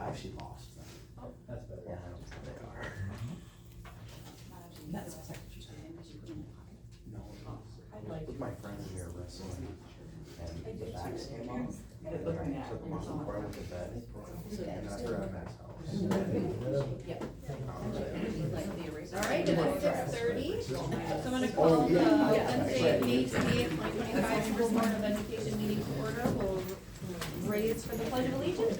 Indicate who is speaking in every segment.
Speaker 1: I actually lost them.
Speaker 2: Oh, that's better.
Speaker 1: Yeah, they are.
Speaker 3: That's what you stayed in because you put them in the pocket.
Speaker 1: No,
Speaker 2: I'd like
Speaker 1: with my friends we were wrestling, and the backs came off.
Speaker 2: looking at
Speaker 1: Took them off before I went to bed, and I threw at Matt's house.
Speaker 3: Yep.
Speaker 4: Alright, it is 6:30, so I'm gonna call the Wednesday, May 28th, 2025 School Board of Education meeting to order. We'll raise for the Pledge of Allegiance.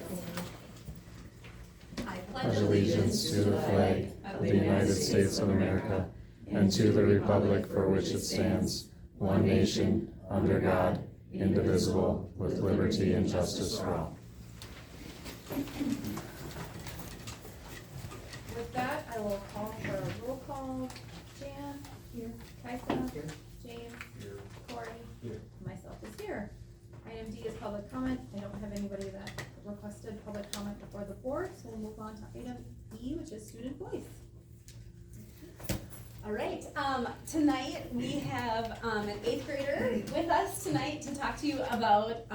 Speaker 4: I
Speaker 5: pledge allegiance to the flag of the United States of America and to the republic for which it stands, one nation, under God, indivisible, with liberty and justice for all.
Speaker 4: With that, I will call for a roll call. Jan? Here. Kaisa?
Speaker 2: Here.
Speaker 4: James?
Speaker 2: Here.
Speaker 4: Corey?
Speaker 2: Here.
Speaker 4: Myself is here. Item D is public comment. I don't have anybody that requested public comment before the board, so we'll move on to item E, which is student voice.
Speaker 6: All right, tonight we have an 8th grader with us tonight to talk to you about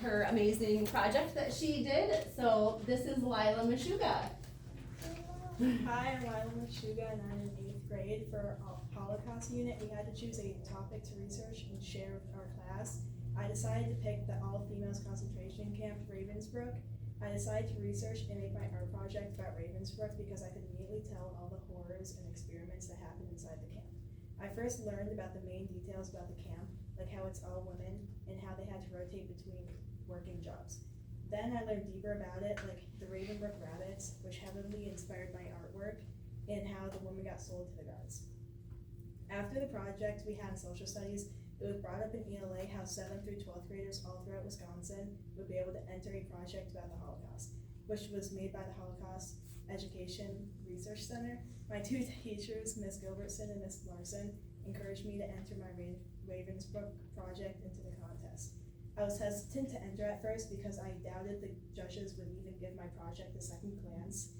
Speaker 6: her amazing project that she did. So this is Lila Meshuga.
Speaker 7: Hi, I'm Lila Meshuga and I'm in 8th grade. For our Holocaust unit, we had to choose a topic to research and share with our class. I decided to pick the all-females concentration camp, Ravensbrück. I decided to research and make my art project about Ravensbrück because I could immediately tell all the horrors and experiments that happened inside the camp. I first learned about the main details about the camp, like how it's all women and how they had to rotate between working jobs. Then I learned deeper about it, like the Ravensbrück rabbits, which heavily inspired my artwork, and how the woman got sold to the guards. After the project we had in social studies, it was brought up in ELA how 7th through 12th graders all throughout Wisconsin would be able to enter a project about the Holocaust, which was made by the Holocaust Education Research Center. My two teachers, Ms. Gilbertson and Ms. Larson, encouraged me to enter my Ravensbrück project into the contest. I was hesitant to enter at first because I doubted the judges would even give my project a second glance.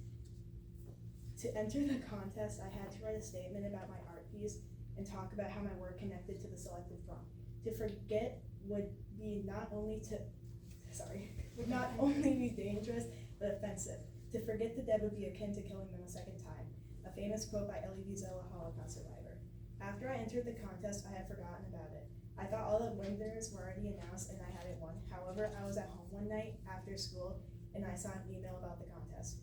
Speaker 7: To enter the contest, I had to write a statement about my art piece and talk about how my work connected to the selected from. To forget would not only be dangerous, but offensive. To forget the dead would be akin to killing them a second time. A famous quote by Elie Wiesel, a Holocaust survivor. After I entered the contest, I had forgotten about it. I thought all the winners were already announced and I hadn't won. However, I was at home one night after school and I saw an email about the contest.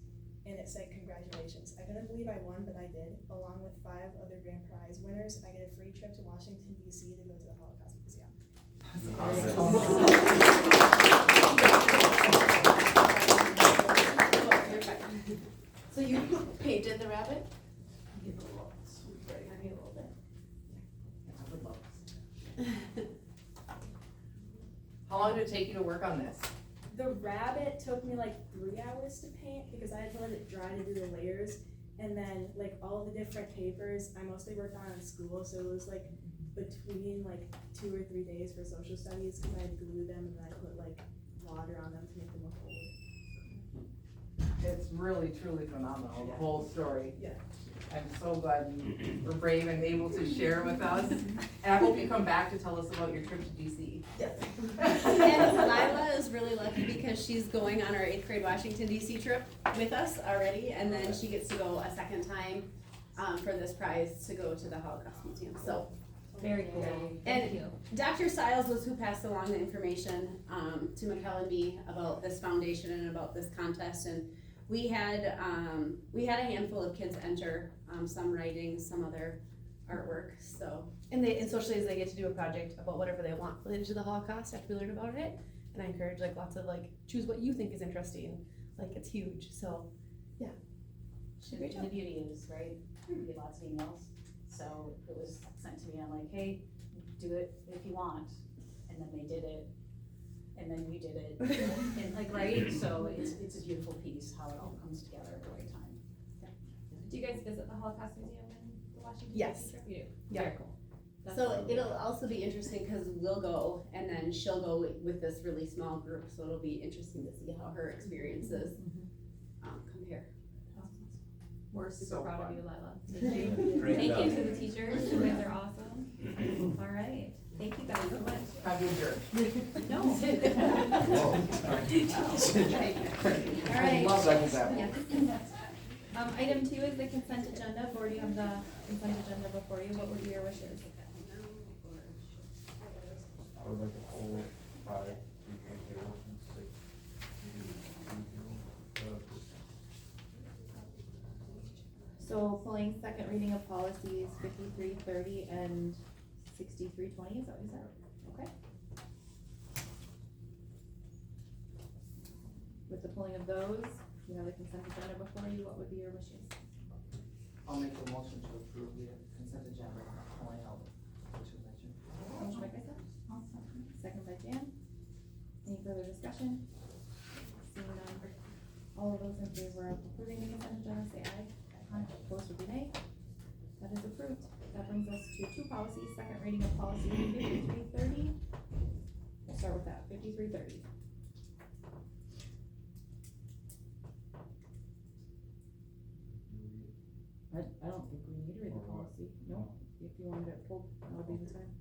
Speaker 7: And it said, "Congratulations." I couldn't believe I won, but I did. Along with 5 other grand prize winners, I get a free trip to Washington, D.C. to go to the Holocaust Museum.
Speaker 6: So you painted the rabbit?
Speaker 1: Give it a look. Sweet, right?
Speaker 6: Maybe a little bit.
Speaker 2: How long did it take you to work on this?
Speaker 7: The rabbit took me like 3 hours to paint because I had to let it dry to do the layers. And then like all the different papers, I mostly worked on in school, so it was like between like 2 or 3 days for social studies because I had to glue them and then I put like water on them to make them look old.
Speaker 2: It's really, truly phenomenal, the whole story.
Speaker 7: Yeah.
Speaker 2: I'm so glad you were brave and able to share with us. And I hope you come back to tell us about your trip to DC.
Speaker 7: Yes.
Speaker 6: And Lila is really lucky because she's going on our 8th grade Washington DC trip with us already, and then she gets to go a second time for this prize to go to the Holocaust Museum. So
Speaker 4: Very cool.
Speaker 6: Thank you. Dr. Stiles was who passed along the information to McKellen B about this foundation and about this contest, and we had a handful of kids enter, some writing, some other artwork. So
Speaker 8: And socially, they get to do a project about whatever they want related to the Holocaust after we learn about it. And I encourage like lots of like choose what you think is interesting. Like it's huge. So yeah.
Speaker 3: Great job. The beauty is, right, we get lots of emails. So it was sent to me, I'm like, hey, do it if you want. And then they did it. And then we did it. And like, right? So it's a beautiful piece, how it all comes together at the right time.
Speaker 4: Do you guys visit the Holocaust Museum in the Washington?
Speaker 8: Yes.
Speaker 4: DC trip? You do?
Speaker 8: Yeah.
Speaker 4: Very cool.
Speaker 6: So it'll also be interesting because we'll go and then she'll go with this really small group. So it'll be interesting to see how her experiences compare.
Speaker 4: We're super
Speaker 2: So
Speaker 4: proud
Speaker 2: fun.
Speaker 4: of you, Lila.
Speaker 1: Great
Speaker 4: Thank
Speaker 1: job.
Speaker 4: you to the teachers, you guys are awesome. All right, thank you guys so much.
Speaker 2: Have you adjourned?
Speaker 4: No.
Speaker 1: Whoa.
Speaker 4: All right.
Speaker 2: I love
Speaker 1: second that one.
Speaker 4: Yes. Item 2 is the consent agenda. Board, you have the consent agenda before you. What would be your wishes?
Speaker 5: I would like to pull 5, 3, 0, and 6.
Speaker 4: So pulling second reading of policies 5330 and 6320, is that what you said? Okay. With the pulling of those, you have the consent agenda before you, what would be your wishes?
Speaker 1: I'll make a motion to approve the consent agenda, pulling out the two mentioned.
Speaker 4: Motion by Krista? Second by Jan. Any further discussion? Seeing none, all of those in favor of approving the consent agenda, say aye. Aye. Opposed would be nay. That is approved. That brings us to 2 policies, second reading of policy 5330. We'll start with that, 5330. I don't think we need to read the
Speaker 5: Or what?
Speaker 4: policy, no, if you wanted it pulled, that'll be the time.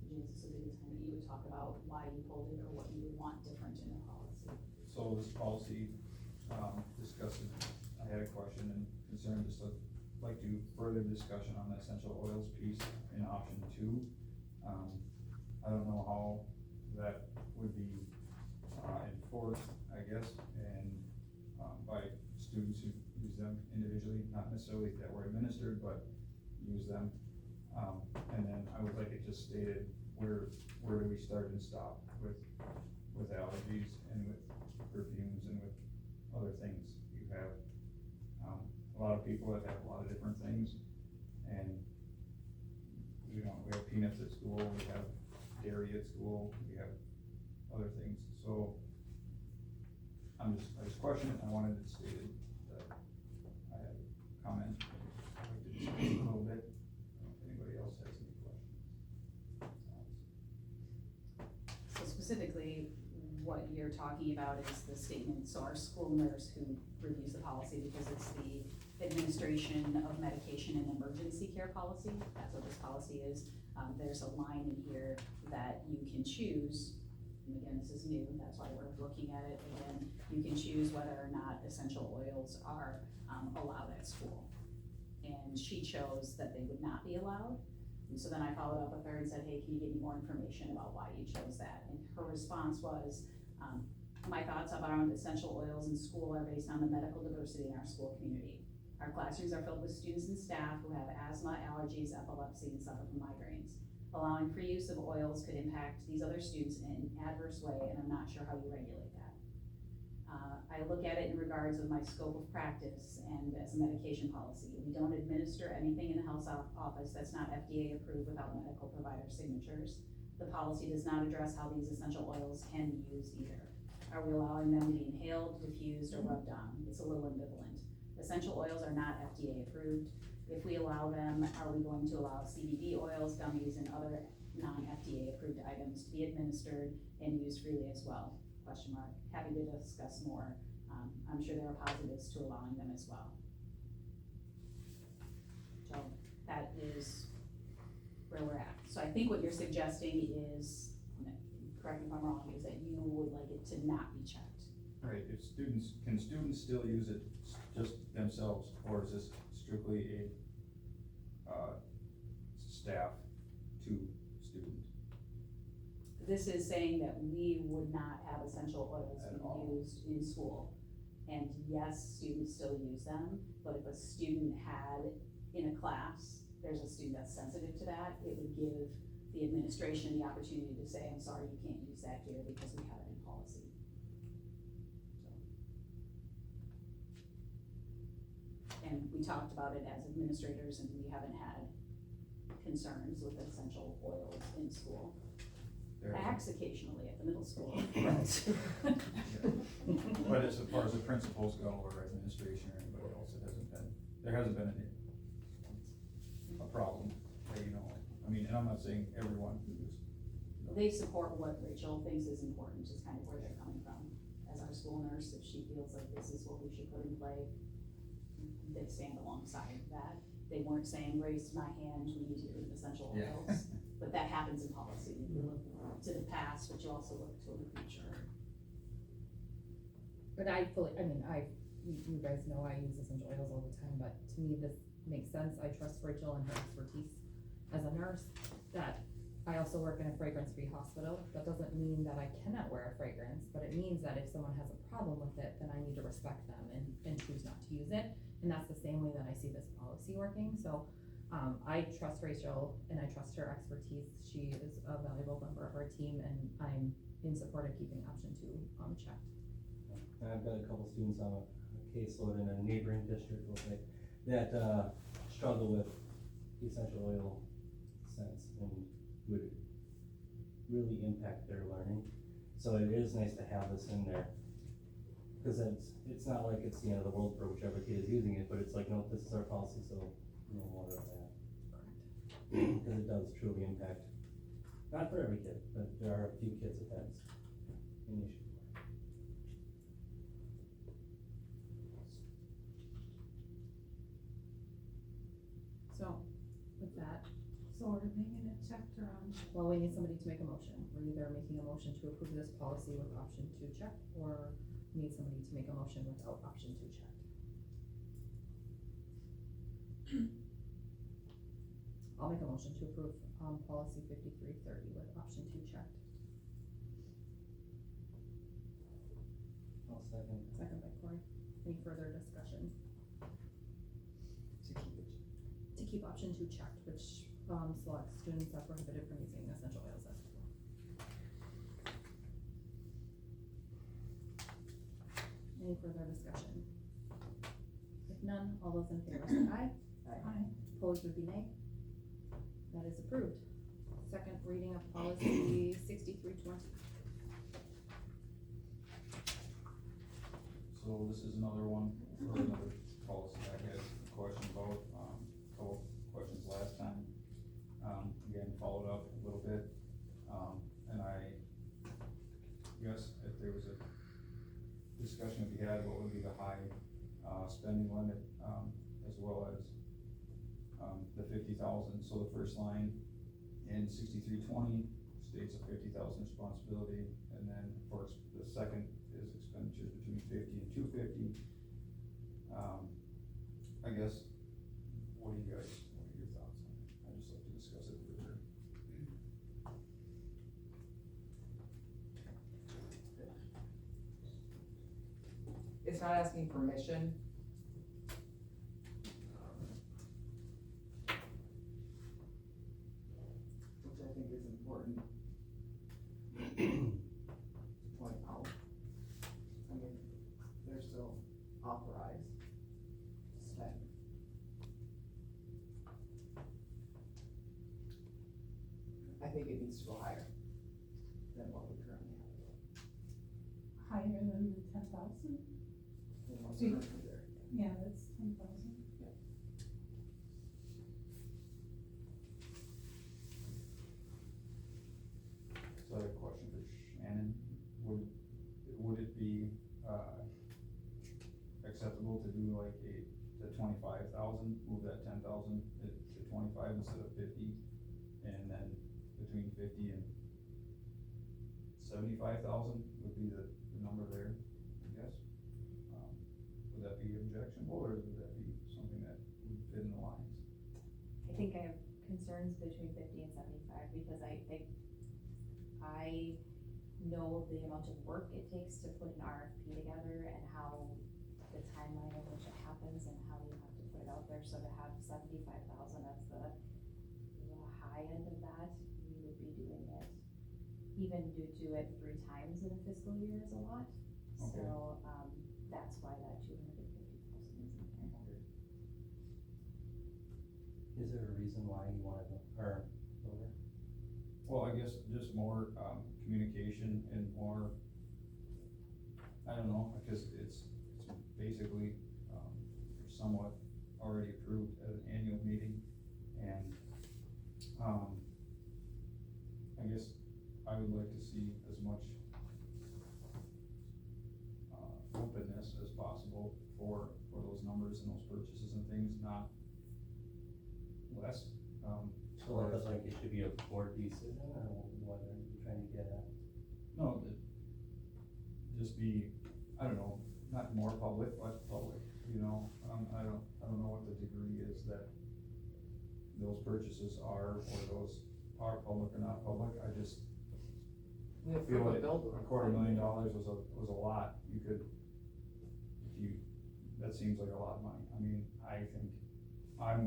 Speaker 3: James, this would be the time that you would talk about why you pulled it or what you would want different in the policy.
Speaker 9: So this policy, discusses, I had a question and concern, just like to further discussion on the essential oils piece in option 2. I don't know how that would be, enforced, I guess, and, by students who use them individually, not necessarily that were administered, but use them. And then I would like it just stated, where do we start and stop with allergies and with perfumes and with other things. You have, a lot of people that have a lot of different things, and we have peanuts at school, we have dairy at school, we have other things, so I just questioned it, and I wanted it stated that I had a comment, I'd like to discuss it a little bit, if anybody else has any questions.
Speaker 3: So specifically, what you're talking about is the statement, so our school nurse who reviews the policy, because it's the administration of medication and emergency care policy, that's what this policy is. There's a line in here that you can choose, and again, this is new, that's why we're looking at it again. You can choose whether or not essential oils are allowed at school. And she chose that they would not be allowed. And so then I followed up with her and said, hey, can you give me more information about why you chose that? And her response was, my thoughts about essential oils in school are based on the medical diversity in our school community. Our classrooms are filled with students and staff who have asthma, allergies, epilepsy, and suffer from migraines. Allowing free use of oils could impact these other students in an adverse way, and I'm not sure how you regulate that. I look at it in regards of my scope of practice and as a medication policy. We don't administer anything in the health office that's not FDA approved without medical provider signatures. The policy does not address how these essential oils can be used either. Are we allowing them to be inhaled, diffused, or rubbed on? It's a little ambivalent. Essential oils are not FDA approved. If we allow them, are we going to allow CBD oils, gummies, and other non-FDA approved items to be administered and used freely as well? Question mark. Happy to discuss more. I'm sure there are positives to allowing them as well. So that is where we're at. So I think what you're suggesting is, correct me if I'm wrong, is that you would like it to not be checked.
Speaker 9: Right, can students still use it just themselves, or is this strictly a, staff to student?
Speaker 3: This is saying that we would not have essential oils
Speaker 9: At all.
Speaker 3: being used in school. And yes, students still use them, but if a student had in a class, there's a student that's sensitive to that, it would give the administration the opportunity to say, I'm sorry, you can't use that here because we have it in policy. And we talked about it as administrators, and we haven't had concerns with essential oils in school. Acts occasionally at the middle school.
Speaker 9: But as far as the principals go, or administration, or anybody else, there hasn't been a problem, that you know. I mean, and I'm not saying everyone who is.
Speaker 3: They support what Rachel thinks is important, which is kind of where they're coming from. As our school nurse, if she feels like this is what we should put in play, they stand alongside that. They weren't saying, raise my hand, we need to do essential oils. But that happens in policy, you look to the past, but you also look to the future.
Speaker 4: But you guys know I use essential oils all the time, but to me, this makes sense. I trust Rachel and her expertise as a nurse, that I also work in a fragrance-free hospital. That doesn't mean that I cannot wear a fragrance, but it means that if someone has a problem with it, then I need to respect them and choose not to use it. And that's the same way that I see this policy working, so, I trust Rachel and I trust her expertise. She is a valuable member of our team, and I'm in support of keeping option 2, checked.
Speaker 10: And I've got a couple students on a caseload in a neighboring district, we'll say, that, struggle with essential oil scents and would really impact their learning. So it is nice to have this in there. Cause it's not like it's the end of the world for whichever kid is using it, but it's like, no, this is our policy, so no more of that. Cause it does truly impact, not for every kid, but there are a few kids that that's an issue for.
Speaker 4: So, with that,
Speaker 2: So we're making it checked around.
Speaker 4: well, we need somebody to make a motion. We're either making a motion to approve this policy with option 2 checked, or we need somebody to make a motion without option 2 checked. I'll make a motion to approve, policy 5330 with option 2 checked.
Speaker 10: I'll second.
Speaker 4: Second by Corey. Any further discussion?
Speaker 1: To keep it.
Speaker 4: To keep option 2 checked, which, selects students are prohibited from using essential oils at school. Any further discussion? If none, all those in favor say aye.
Speaker 2: Aye.
Speaker 4: Opposed would be nay. That is approved. Second reading of policy 6320.
Speaker 9: So this is another one, or another policy I had a question about, couple questions last time. Again, followed up a little bit, and I guess if there was a discussion to be had, what would be the high, spending limit, as well as, the 50,000, so the first line in 6320 states a 50,000 responsibility, and then for the second is expenditures between 50 and 250. I guess, what are your thoughts on it? I'd just like to discuss it further.
Speaker 2: It's not asking permission.
Speaker 1: Which I think is important to point out. I mean, they're still authorized to spend. I think it needs to go higher than what we currently have.
Speaker 7: Higher than the 10,000?
Speaker 1: Than what's currently there.
Speaker 7: Yeah, that's 10,000.
Speaker 9: So I have a question for Shannon, would it be, acceptable to do like the 25,000, move that 10,000 to 25 instead of 50? And then between 50 and 75,000 would be the number there, I guess? Would that be objectionable, or would that be something that would fit in the lines?
Speaker 11: I think I have concerns between 50 and 75, because I know the amount of work it takes to put an RFP together, and how the timeline of which it happens, and how you have to put it out there. So to have 75,000 as the high end of that, we would be doing it, even to do it 3 times in a fiscal year is a lot.
Speaker 9: Okay.
Speaker 11: So, that's why that 250,000 is in there.
Speaker 10: Is there a reason why you wanted to, or lower?
Speaker 9: Well, I guess just more, communication and more, I don't know, because it's basically, somewhat already approved at an annual meeting, and, I guess I would like to see as much, openness as possible for those numbers and those purchases and things, not less. So
Speaker 10: So like, that's like, it should be a board decision, or what are you trying to get at?
Speaker 9: No, just be, I don't know, not more public, but public, you know, I don't know what the degree is that those purchases are, or those are public or not public, I just
Speaker 2: We
Speaker 9: feel
Speaker 2: approve a
Speaker 9: like
Speaker 2: bill.
Speaker 9: $250,000 was a lot, you could, that seems like a lot of money, I mean, I think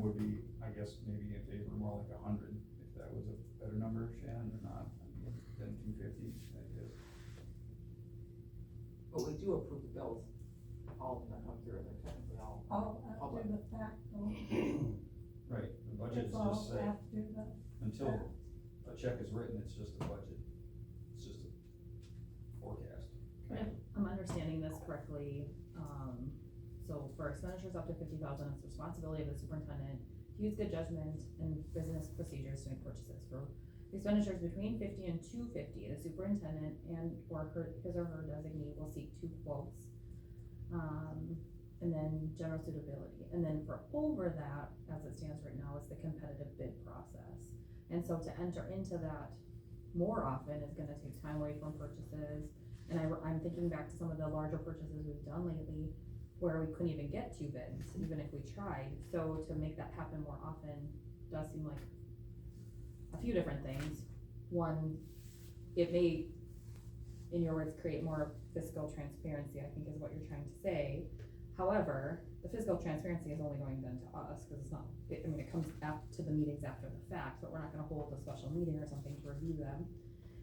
Speaker 9: would be, I guess, maybe in favor more like 100, if that was a better number, Shannon, or not, I mean, than 250, I guess.
Speaker 2: But we do approve the bills, all of them that come through, and they're technically all public.
Speaker 12: After the fact, though,
Speaker 9: Right, the budget
Speaker 12: it's
Speaker 9: is
Speaker 12: all
Speaker 9: just set,
Speaker 12: after the.
Speaker 9: until a check is written, it's just a budget, it's just a forecast.
Speaker 4: If I'm understanding this correctly, so for expenditures up to 50,000, it's the responsibility of the superintendent to use good judgment and business procedures to make purchases. For expenditures between 50 and 250, the superintendent and or his or her designee will seek 2 quotes. And then general suitability. And then for over that, as it stands right now, is the competitive bid process. And so to enter into that more often is gonna take time away from purchases. And I'm thinking back to some of the larger purchases we've done lately where we couldn't even get 2 bids, even if we tried. So to make that happen more often does seem like a few different things. One, it may, in your words, create more fiscal transparency, I think is what you're trying to say. However, the fiscal transparency is only going then to us, cause it's not, I mean, it comes to the meetings after the fact, but we're not gonna hold a special meeting or something to review them.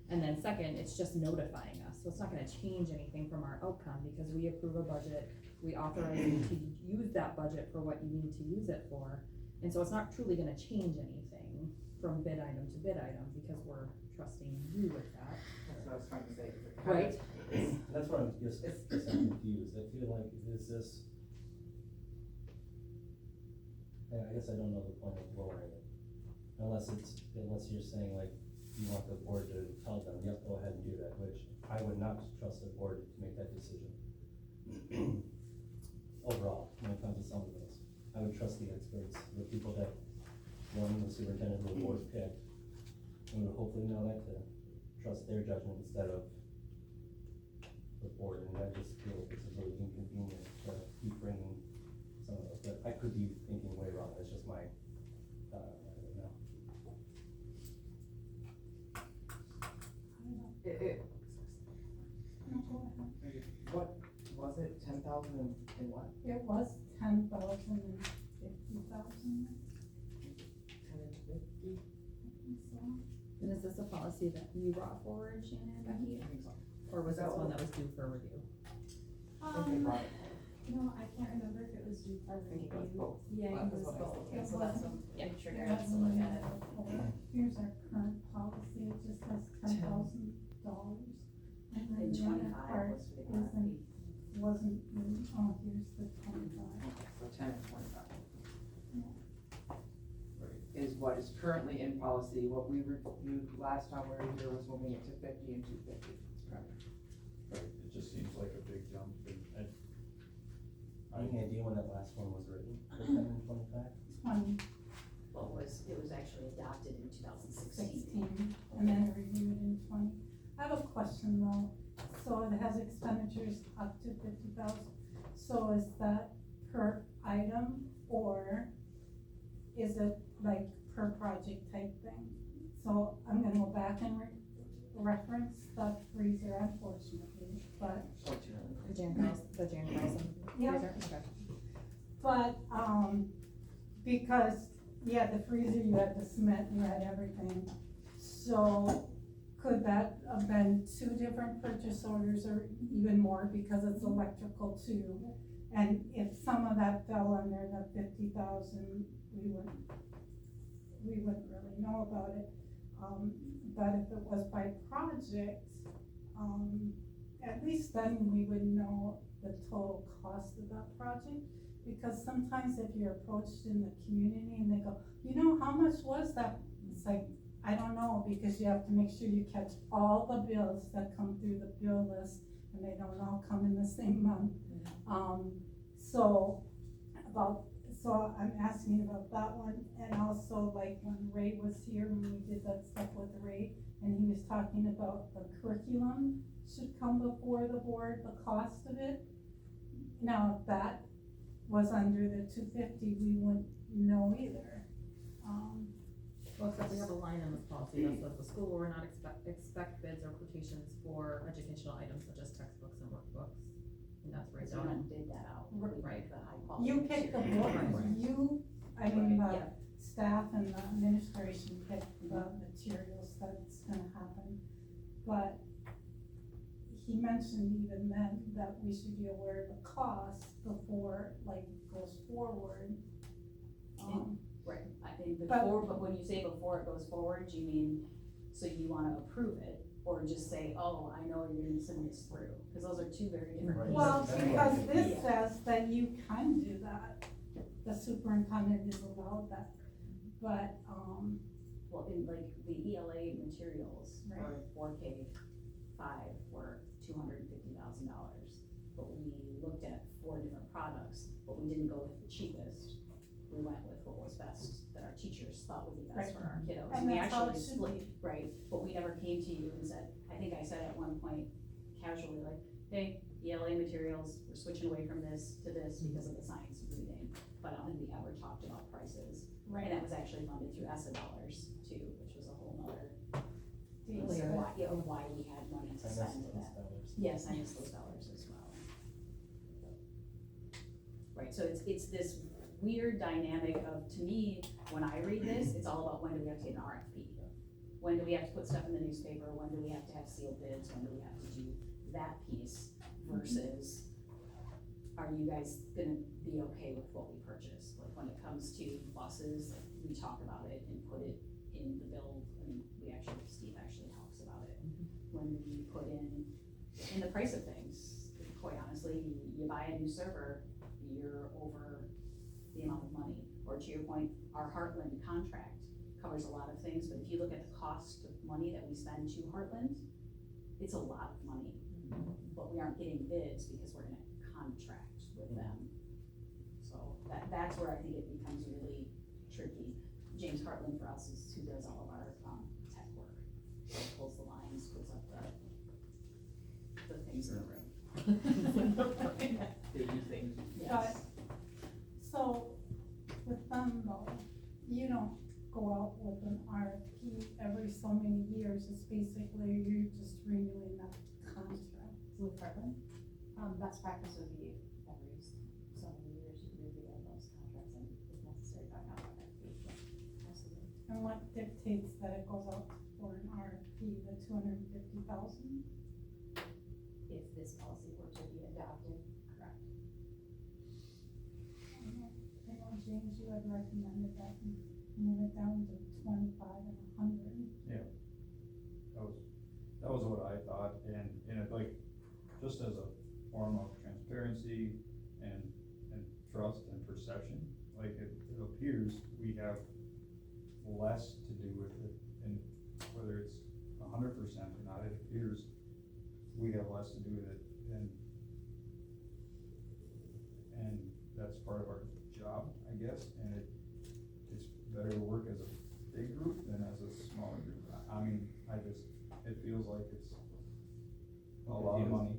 Speaker 4: And then second, it's just notifying us, so it's not gonna change anything from our outcome, because we approve a budget, we authorize you to use that budget for what you need to use it for. And so it's not truly gonna change anything from bid item to bid item, because we're trusting you with that.
Speaker 2: That's what I was trying to say.
Speaker 4: Right.
Speaker 10: That's where I'm just confused, I feel like, is this? I guess I don't know the point of lowering it, unless you're saying like, you want the board to tell them, yep, go ahead and do that, which I would not trust the board to make that decision. Overall, when it comes to some of this, I would trust the experts, the people that, the superintendent or the board picked, and would hopefully know that to trust their judgment instead of the board, and I just feel like it's really inconvenient to keep bringing some of those, but I could be thinking way wrong, it's just my, I don't know.
Speaker 2: What, was it 10,000 in what?
Speaker 12: It was 10,000 and 50,000.
Speaker 2: 10 and 50?
Speaker 4: And is this a policy that you brought forward, Shannon and Becky?
Speaker 2: I think so.
Speaker 4: Or was this one that was due for review?
Speaker 2: I think they brought it.
Speaker 12: No, I can't remember if it was due for
Speaker 2: I think it was
Speaker 12: review.
Speaker 2: both.
Speaker 12: Yeah,
Speaker 2: Well,
Speaker 12: it was
Speaker 2: that's what I
Speaker 12: both.
Speaker 2: was
Speaker 12: It
Speaker 3: So that's
Speaker 12: wasn't-
Speaker 3: what, make sure
Speaker 12: it
Speaker 3: guys to
Speaker 12: wasn't
Speaker 3: look
Speaker 12: in
Speaker 3: at it.
Speaker 12: the report. Here's our current policy, it just says $10,000. And then
Speaker 3: And
Speaker 12: the other
Speaker 3: 25
Speaker 12: part
Speaker 3: was for the
Speaker 12: isn't,
Speaker 3: RFP.
Speaker 12: wasn't, oh, here's the 25.
Speaker 2: So 10 and 25.
Speaker 12: Yeah.
Speaker 2: Right, is what is currently in policy, what we reviewed last time we were here was moving it to 50 and 250.
Speaker 9: Right, it just seems like a big jump, and
Speaker 10: Any idea when that last one was written, the 10 and 25?
Speaker 12: 2016,
Speaker 3: Well, it was actually adopted in 2016.
Speaker 12: and then reviewed in 20. I have a question though, so it has expenditures up to 50,000, so is that per item, or is it like per project type thing? So I'm gonna go back and reference the freezer unfortunately, but,
Speaker 4: The Jan Carlson
Speaker 12: Yeah.
Speaker 4: freezer? Okay.
Speaker 12: but, because, yeah, the freezer, you had the cement, you had everything. So could that have been 2 different purchase orders or even more, because it's electrical too? And if some of that fell under the 50,000, we wouldn't really know about it. But if it was by project, at least then we would know the total cost of that project. Because sometimes if you're approached in the community and they go, you know, how much was that? It's like, I don't know, because you have to make sure you catch all the bills that come through the bill list, and they don't all come in the same month. So about so I'm asking about that one, and also like when Ray was here, when we did that stuff with Ray, and he was talking about the curriculum should come before the board, the cost of it. Now, if that was under the 250, we wouldn't know either.
Speaker 4: Well, except we have a line in this policy that says the school will not expect bids or quotations for educational items such as textbooks and workbooks. And that's right
Speaker 3: Because we
Speaker 4: down.
Speaker 3: don't bid that out,
Speaker 12: Right.
Speaker 3: the high quality.
Speaker 12: You pick the book, I mean, the
Speaker 3: Yeah.
Speaker 12: staff and the administration pick the materials that's gonna happen. But he mentioned even then that we should be aware of the cost before, like, it goes forward.
Speaker 3: Right, I think
Speaker 12: But-
Speaker 3: before, but when you say before it goes forward, do you mean, so you wanna approve it? Or just say, oh, I know you're gonna send this through, cause those are two very different
Speaker 10: Right.
Speaker 3: pieces.
Speaker 12: Well,
Speaker 10: That's
Speaker 12: because
Speaker 10: what I
Speaker 12: this
Speaker 3: think.
Speaker 12: says that you can do that, the superintendent is allowed that, but,
Speaker 3: Well, in like the ELA materials for
Speaker 12: Right.
Speaker 3: 4K-5 were $250,000. But we looked at 4 different products, but we didn't go with the cheapest. We went with what was best, that our teachers thought would be best for our kiddos.
Speaker 12: And
Speaker 3: We
Speaker 12: that's how it
Speaker 3: actually
Speaker 12: should
Speaker 3: split, right, but we never came to you and said, I think I said at one point casually, like, hey, ELA materials, we're switching away from this to this because of the science reading. But I don't think we ever talked about prices. And that was actually funded through ESSA dollars too, which was a whole nother piece of why we had money to
Speaker 10: I
Speaker 3: spend
Speaker 10: missed
Speaker 3: to
Speaker 10: those
Speaker 3: that.
Speaker 10: dollars.
Speaker 3: Yes, I miss those dollars as well. Right, so it's this weird dynamic of, to me, when I read this, it's all about when do we have to get an RFP? When do we have to put stuff in the newspaper? When do we have to have sealed bids? When do we have to do that piece versus, are you guys gonna be okay with what we purchase? Like when it comes to buses, we talk about it and put it in the bill, and Steve actually talks about it. When we put in the price of things, quite honestly, you buy a new server, you're over the amount of money. Or to your point, our Heartland contract covers a lot of things, but if you look at the cost of money that we spend to Heartland, it's a lot of money. But we aren't getting bids because we're in a contract with them. So that's where I think it becomes really tricky. James Heartland for us is who does all of our tech work. So pulls the lines, puts up the things in the room.
Speaker 12: But, so, with them though, you don't go out with an RFP every so many years, it's basically you're just renewing that contract.
Speaker 11: With Heartland, best practice would be every so many years you review those contracts and if necessary, back out on that fee. Absolutely.
Speaker 12: And what dictates that it goes out for an RFP, the 250,000?
Speaker 11: If this policy were to be adopted, correct.
Speaker 12: I know, James, you had recommended that you move it down to 25 and 100.
Speaker 9: That was what I thought, and it like, just as a form of transparency and trust and perception, like it appears we have less to do with it, and whether it's 100% or not, it appears we have less to do with it, and that's part of our job, I guess, and it's better to work as a big group than as a smaller group. I mean, it feels like it's a lot of money.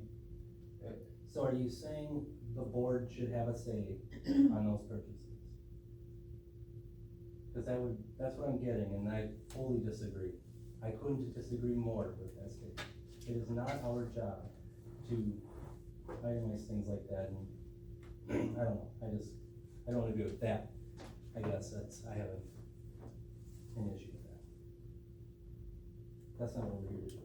Speaker 10: So are you saying the board should have a say on those purchases? Cause that's what I'm getting, and I fully disagree. I couldn't disagree more with that statement. It is not our job to itemize things like that, and I don't know, I don't agree with that. I guess I have an issue with that. That's not what we're here to do.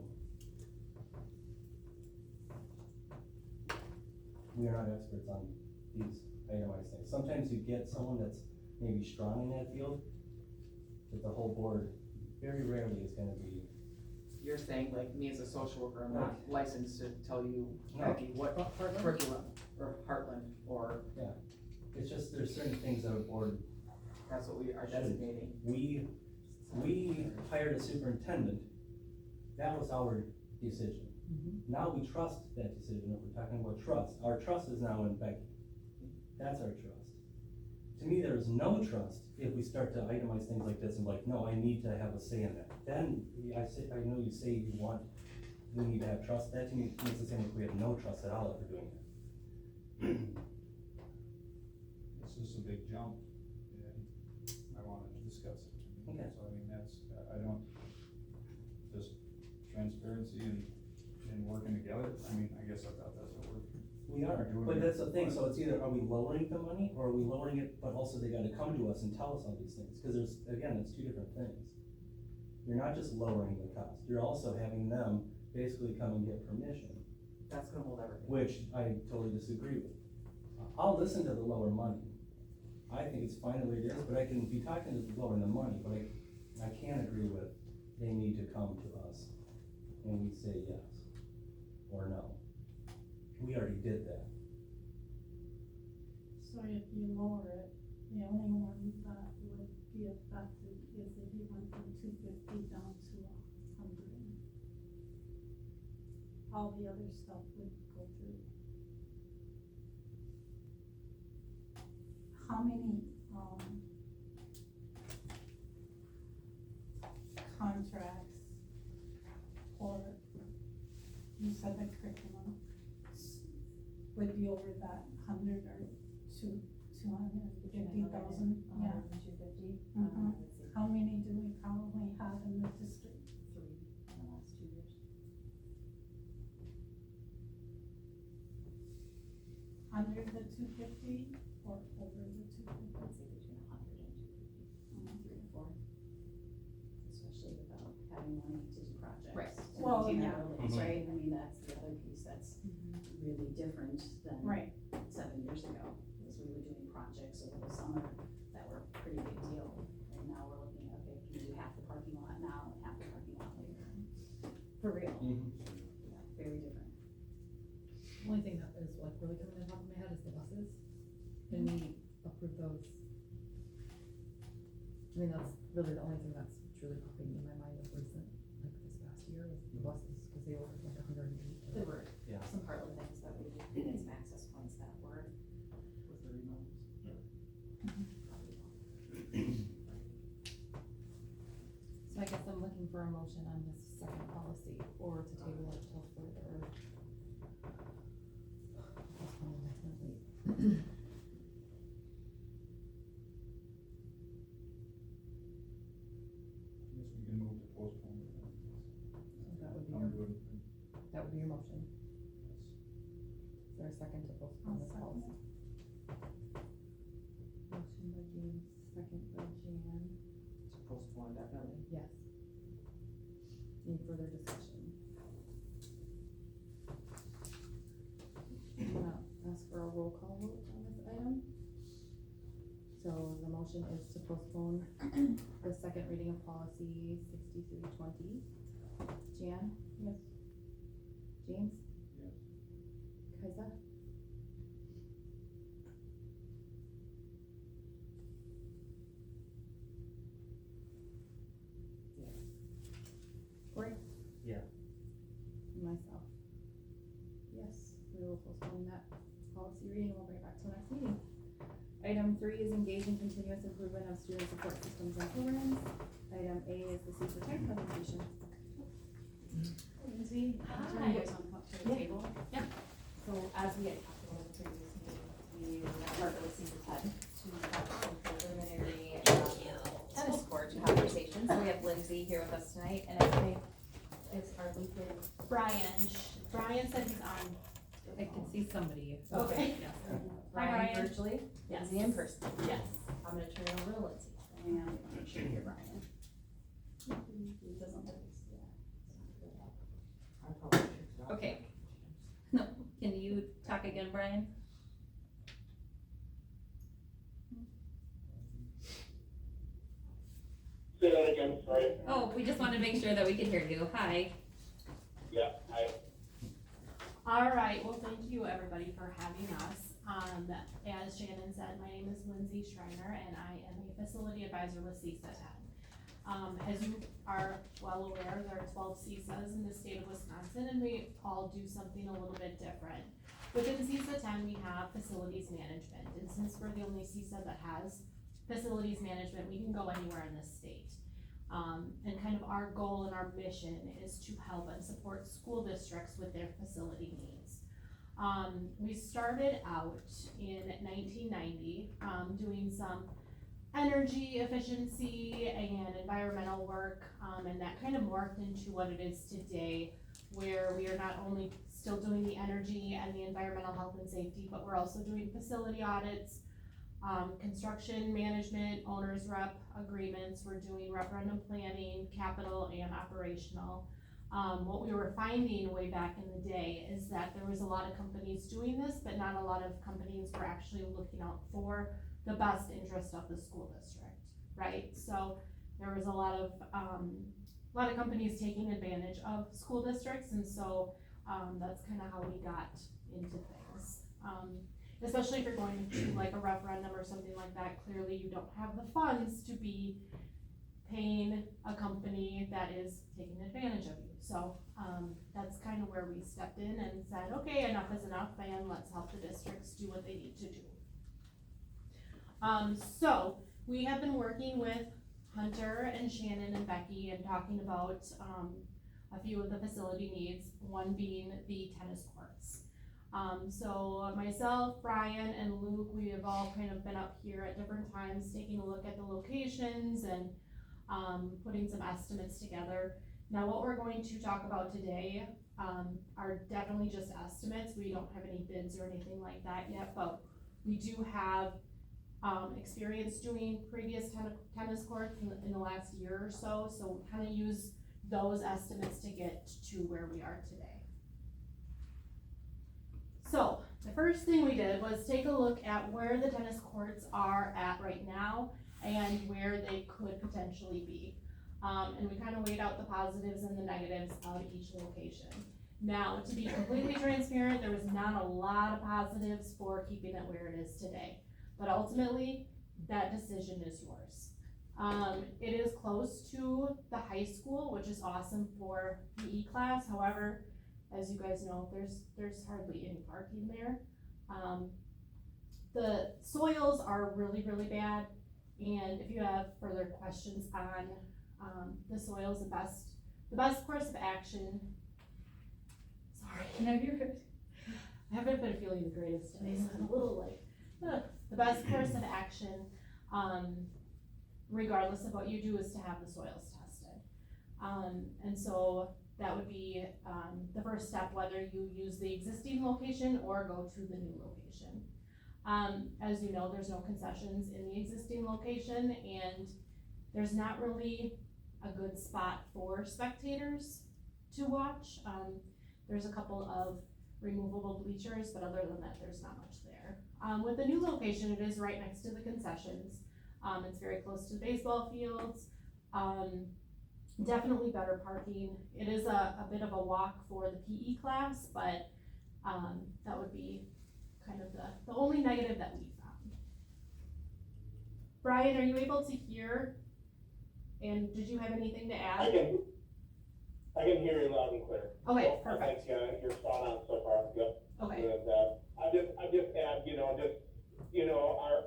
Speaker 10: We are not experts on these itemized things. Sometimes you get someone that's maybe strong in that field, but the whole board very rarely is gonna be.
Speaker 2: You're saying like me as a social worker, I'm not licensed to tell you,
Speaker 10: No.
Speaker 2: Becky, what curriculum, or Heartland, or
Speaker 10: It's just, there's certain things that a board,
Speaker 2: that's what we are designating.
Speaker 10: we hired a superintendent, that was our decision. Now we trust that decision, if we're talking about trust, our trust is now in Becky, that's our trust. to me, there is no trust if we start to itemize things like this and like, no, I need to have a say in that. Then, I know you say you want, we need to have trust, that to me means the same if we have no trust at all if we're doing it.
Speaker 9: This is a big jump, and I wanted to discuss it.
Speaker 10: Okay.
Speaker 9: So I mean, I don't, just transparency and working together, I mean, I guess I thought that's what
Speaker 10: We are, but that's the thing, so it's either, are we lowering the money, or are we lowering it, but also they gotta come to us and tell us all these things, cause there's, again, it's two different things. You're not just lowering the cost, you're also having them basically come and get permission,
Speaker 2: That's gonna hold everything.
Speaker 10: which I totally disagree with. I'll listen to the lower money. I think it's fine the way it is, but I can be talking to lowering the money, but I can't agree with, they need to come to us, and we say yes, or no. We already did that.
Speaker 12: So if you lower it, the only one that would be affected is if you went from 250 down to 100. All the other stuff would go through. How many, contracts, or you said the curriculum would be over that 100 or 250,000, yeah.
Speaker 11: 250.
Speaker 12: Mhm.
Speaker 11: Let's see,
Speaker 12: How many do we probably have in the district?
Speaker 11: 3 in the last 2 years.
Speaker 12: Under the 250 or over the 250?
Speaker 11: I'd say between 100 and 250, 3 to 4. Especially without having money to do projects.
Speaker 3: Right.
Speaker 11: And
Speaker 12: Well,
Speaker 11: do
Speaker 12: yeah.
Speaker 11: buildings,
Speaker 10: Mhm.
Speaker 11: right, I mean, that's the other piece that's really different than
Speaker 12: Right.
Speaker 11: 7 years ago, because we were doing projects over the summer that were a pretty big deal, and now we're looking at, okay, can we do half the parking lot now and half the parking lot later? For real, yeah, very different.
Speaker 8: Only thing that is like really coming to the top of my head is the buses, and we approve those. I mean, that's really the only thing that's truly popping in my mind of recent, like this past year, was the buses, cause they were like 180.
Speaker 11: There were
Speaker 10: Yeah.
Speaker 11: some Heartland things that we did, some access points that were
Speaker 2: With the remotes.
Speaker 4: So I guess I'm looking for a motion on this second policy, or to table it till further. Postpone indefinitely.
Speaker 9: I guess we can move to postpone.
Speaker 4: That would be
Speaker 9: I'm
Speaker 4: your,
Speaker 9: good.
Speaker 4: that would be your motion.
Speaker 9: Yes.
Speaker 4: Is there a second to postpone this
Speaker 12: I'll second
Speaker 4: policy? Motion by James, second by Jan.
Speaker 2: To postpone definitely.
Speaker 4: Yes. Any further discussion? I'm gonna ask for a roll call vote on this item. So the motion is to postpone the second reading of policy 6320. Jan?
Speaker 12: Yes.
Speaker 4: James?
Speaker 9: Yes.
Speaker 4: Kaisa? Corey?
Speaker 10: Yeah.
Speaker 4: And myself. Yes, we will postpone that policy reading, we'll bring it back to the next meeting. Item 3 is engage in continuous improvement of student support systems and programs. Item A is the superintendent presentation.
Speaker 3: Lindsay,
Speaker 11: Hi.
Speaker 3: you guys want to come up to the
Speaker 11: Yeah.
Speaker 3: table?
Speaker 11: So as we had talked about in the previous meeting, we partnered with Season 10 to have some preliminary tennis court conversations. So we have Lindsay here with us tonight, and I think it's our LinkedIn.
Speaker 8: Brian said he's on.
Speaker 4: I can see somebody.
Speaker 11: Okay.
Speaker 8: Yes.
Speaker 11: Brian
Speaker 8: Brian.
Speaker 11: virtually,
Speaker 8: Yes.
Speaker 11: Lindsay in person.
Speaker 8: Yes.
Speaker 11: I'm gonna turn it over to Lindsay.
Speaker 3: And I'm sure you're Brian.
Speaker 11: It doesn't look,
Speaker 2: I probably should stop.
Speaker 3: Okay. No, can you talk again, Brian?
Speaker 13: Say that again, sorry.
Speaker 3: Oh, we just wanted to make sure that we could hear you. Hi.
Speaker 13: Yeah, hi.
Speaker 8: All right, well, thank you everybody for having us. As Shannon said, my name is Lindsay Schreiner and I am a facility advisor with CISA 10. As you are well aware, there are 12 CISAs in the state of Wisconsin and we all do something a little bit different. within CISA 10, we have facilities management, and since we're the only CISA that has facilities management, we can go anywhere in this state. And kind of our goal and our mission is to help and support school districts with their facility needs. We started out in 1990, doing some energy efficiency and environmental work, and that kind of morphed into what it is today, where we are not only still doing the energy and the environmental health and safety, but we're also doing facility audits, construction management, owner's rep agreements, we're doing referendum planning, capital and operational. What we were finding way back in the day is that there was a lot of companies doing this, but not a lot of companies were actually looking out for the best interest of the school district, right? So there was a lot of companies taking advantage of school districts, and so that's kind of how we got into things. Especially if you're going to like a referendum or something like that, clearly you don't have the funds to be paying a company that is taking advantage of you. So that's kind of where we stepped in and said, okay, enough is enough, and let's help the districts do what they need to do. So we have been working with Hunter and Shannon and Becky and talking about a few of the facility needs, one being the tennis courts. So myself, Brian, and Luke, we have all kind of been up here at different times, taking a look at the locations and putting some estimates together. Now what we're going to talk about today are definitely just estimates. We don't have any bids or anything like that yet, but we do have experience doing previous tennis courts in the last year or so, so we kind of use those estimates to get to where we are today. So the first thing we did was take a look at where the tennis courts are at right now and where they could potentially be. And we kind of weighed out the positives and the negatives of each location. Now, to be completely transparent, there was not a lot of positives for keeping it where it is today. But ultimately, that decision is yours. It is close to the high school, which is awesome for PE class. However, as you guys know, there's hardly any parking there. The soils are really, really bad. And if you have further questions on the soils, the best course of action, sorry, I haven't been feeling the greatest today, so I'm a little like, the best course of action, regardless of what you do, is to have the soils tested. And so that would be the first step, whether you use the existing location or go to the new location. As you know, there's no concessions in the existing location, and there's not really a good spot for spectators to watch. There's a couple of removable bleachers, but other than that, there's not much there. With the new location, it is right next to the concessions. It's very close to the baseball fields. Definitely better parking. It is a bit of a walk for the PE class, but that would be kind of the only negative that we found. Brian, are you able to hear? And did you have anything to add?
Speaker 13: I can hear you loud and clear.
Speaker 8: Okay,
Speaker 13: So,
Speaker 8: perfect.
Speaker 13: I think you're spot on so far. Yep.
Speaker 8: Okay.
Speaker 13: And I just add,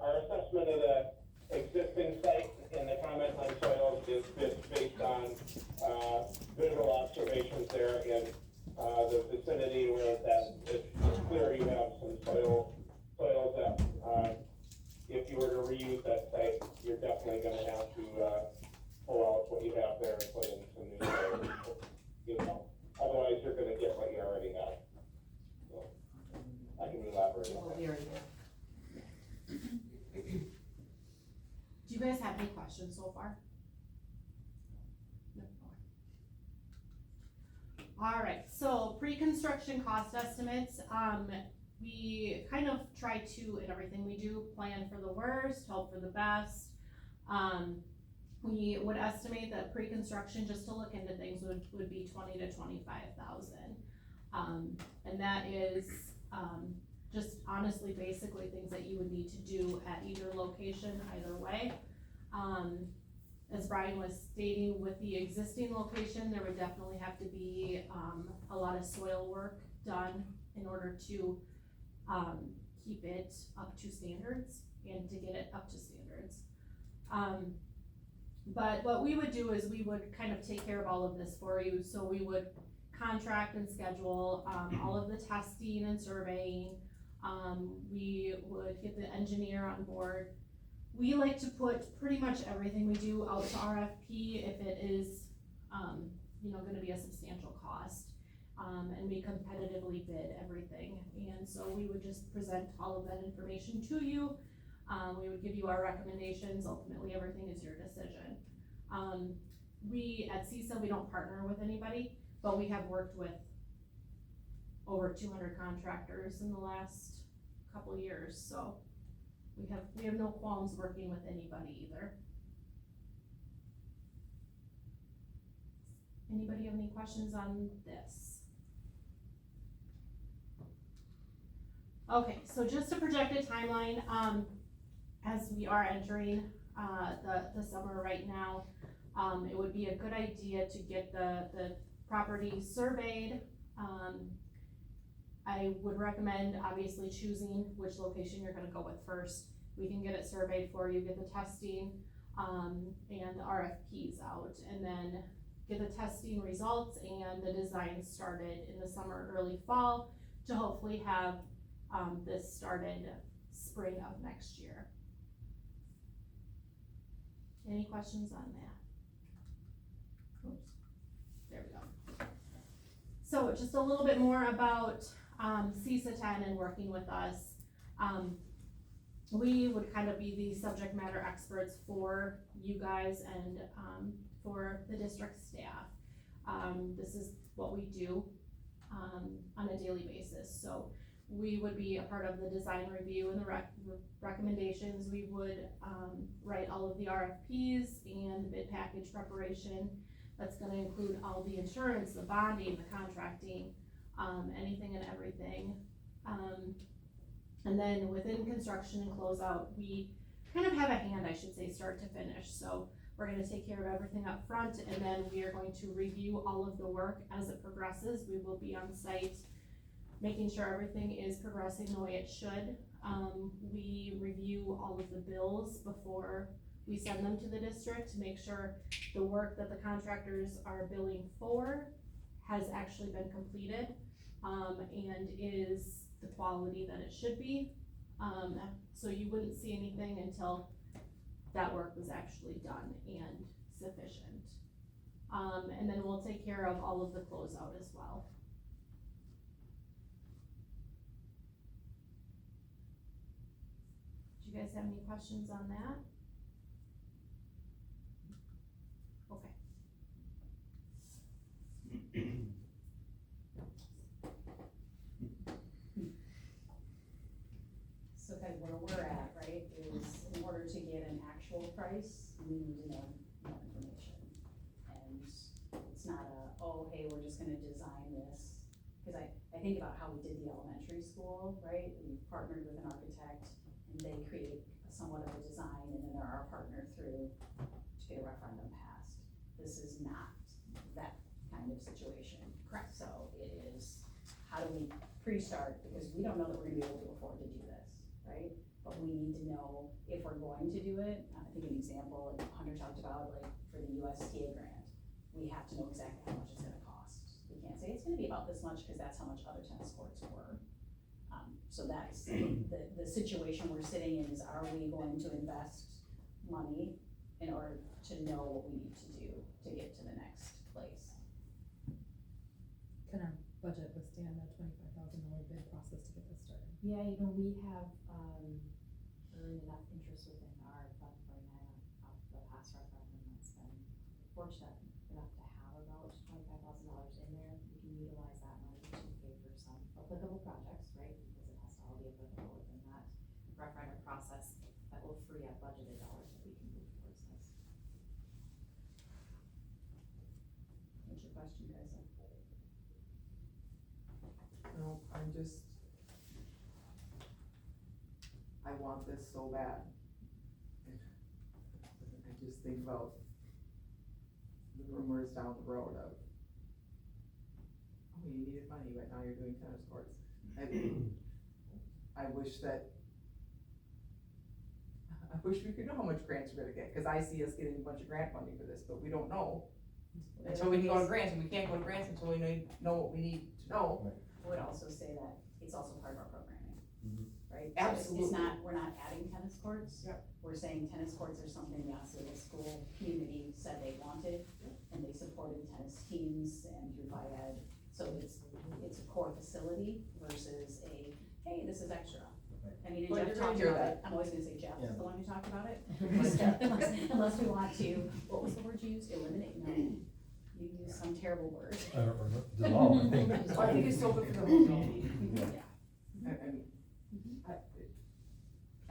Speaker 13: our assessment of the existing site and the comments on soils is based on visual observations there in the vicinity where it's clear you have some soils that if you were to reuse that site, you're definitely going to have to pull out what you have there and put in some new soils. Otherwise you're going to get what you already have. So I can elaborate on that.
Speaker 8: Do you guys have any questions so far? No. All right, so pre-construction cost estimates. We kind of try to, in everything we do, plan for the worst, hope for the best. We would estimate that pre-construction, just to look into things, would be $20,000 to $25,000. And that is just honestly, basically things that you would need to do at either location, either way. As Brian was stating, with the existing location, there would definitely have to be a lot of soil work done in order to keep it up to standards and to get it up to standards. But what we would do is we would kind of take care of all of this for you, so we would contract and schedule, all of the testing and surveying. We would get the engineer on board. We like to put pretty much everything we do out to RFP if it is, gonna be a substantial cost. And we competitively bid everything, and so we would just present all of that information to you. We would give you our recommendations, ultimately everything is your decision. We, at CISA, we don't partner with anybody, but we have worked with over 200 contractors in the last couple years, so we have no qualms working with anybody either. Anybody have any questions on this? Okay, so just a projected timeline, as we are entering, the summer right now, it would be a good idea to get the property surveyed. I would recommend obviously choosing which location you're gonna go with first. We can get it surveyed for you, get the testing, and the RFPs out, and then get the testing results and the design started in the summer, early fall, to hopefully have, this started spring of next year. Any questions on that? Oops, there we go. So just a little bit more about CISA 10 and working with us. We would kind of be the subject matter experts for you guys and for the district staff. This is what we do on a daily basis. So we would be a part of the design review and the recommendations. We would write all of the RFPs and bid package preparation. That's gonna include all the insurance, the bonding, the contracting, anything and everything. And then within construction and closeout, we kind of have a hand, I should say, start to finish. So we're gonna take care of everything up front, and then we are going to review all of the work as it progresses. We will be on site, making sure everything is progressing the way it should. We review all of the bills before we send them to the district to make sure the work that the contractors are billing for has actually been completed, and is the quality that it should be. So you wouldn't see anything until that work was actually done and sufficient. And then we'll take care of all of the closeout as well. Do you guys have any questions on that? Okay.
Speaker 3: So kind of where we're at, right, is in order to get an actual price, we need to know more information. And it's not hey, we're just gonna design this. Cause I think about how we did the elementary school, right? We partnered with an architect and they create somewhat of a design, and then they're our partner through to get a referendum passed. This is not that kind of situation. Correct. So it is, how do we pre-start, because we don't know that we're gonna be able to afford to do this, right? But we need to know if we're going to do it. I think an example, like Hunter talked about, like for the USTA grant, we have to know exactly how much it's gonna cost. We can't say it's gonna be about this much, because that's how much other tennis courts were. So that's the situation we're sitting in, is are we going to invest money in order to know what we need to do to get to the next place?
Speaker 4: Can our budget withstand a $25,000 bid process to get this started?
Speaker 11: Yeah, we have, earned enough interest within our fund right now of the past referendum that's been fortunate enough to have about $25,000 in there. We can utilize that money to pay for some applicable projects, right? Because it has to all be applicable within that referendum process. That will free up budgeted dollars that we can move towards this.
Speaker 3: What's your question, guys?
Speaker 2: No, I want this so bad. I just think about the rumors down the road of, oh, you needed money, but now you're doing tennis courts. I wish we could know how much grants we're gonna get, cause I see us getting a bunch of grant funding for this, but we don't know. Until we can go to grants, and we can't go to grants until we know what we need to know.
Speaker 3: I would also say that it's also part of our programming, right? So
Speaker 2: Absolutely.
Speaker 3: It's not, we're not adding tennis courts.
Speaker 2: Yep.
Speaker 3: We're saying tennis courts are something the Osceola school community said they wanted, and they supported tennis teams and through FIAD. So it's a core facility versus a, hey, this is extra. I mean, and
Speaker 2: Well,
Speaker 3: Jeff
Speaker 2: you're gonna
Speaker 3: talked
Speaker 2: hear
Speaker 3: about
Speaker 2: that.
Speaker 3: it, I'm always gonna say Jeff
Speaker 10: Yeah.
Speaker 3: is the one who talked about it. Unless we want to, what was the word you used, eliminate, no, you used some terrible word.
Speaker 5: Dissolve, I think.
Speaker 2: Well, I think it's so good for the whole community.
Speaker 3: Yeah.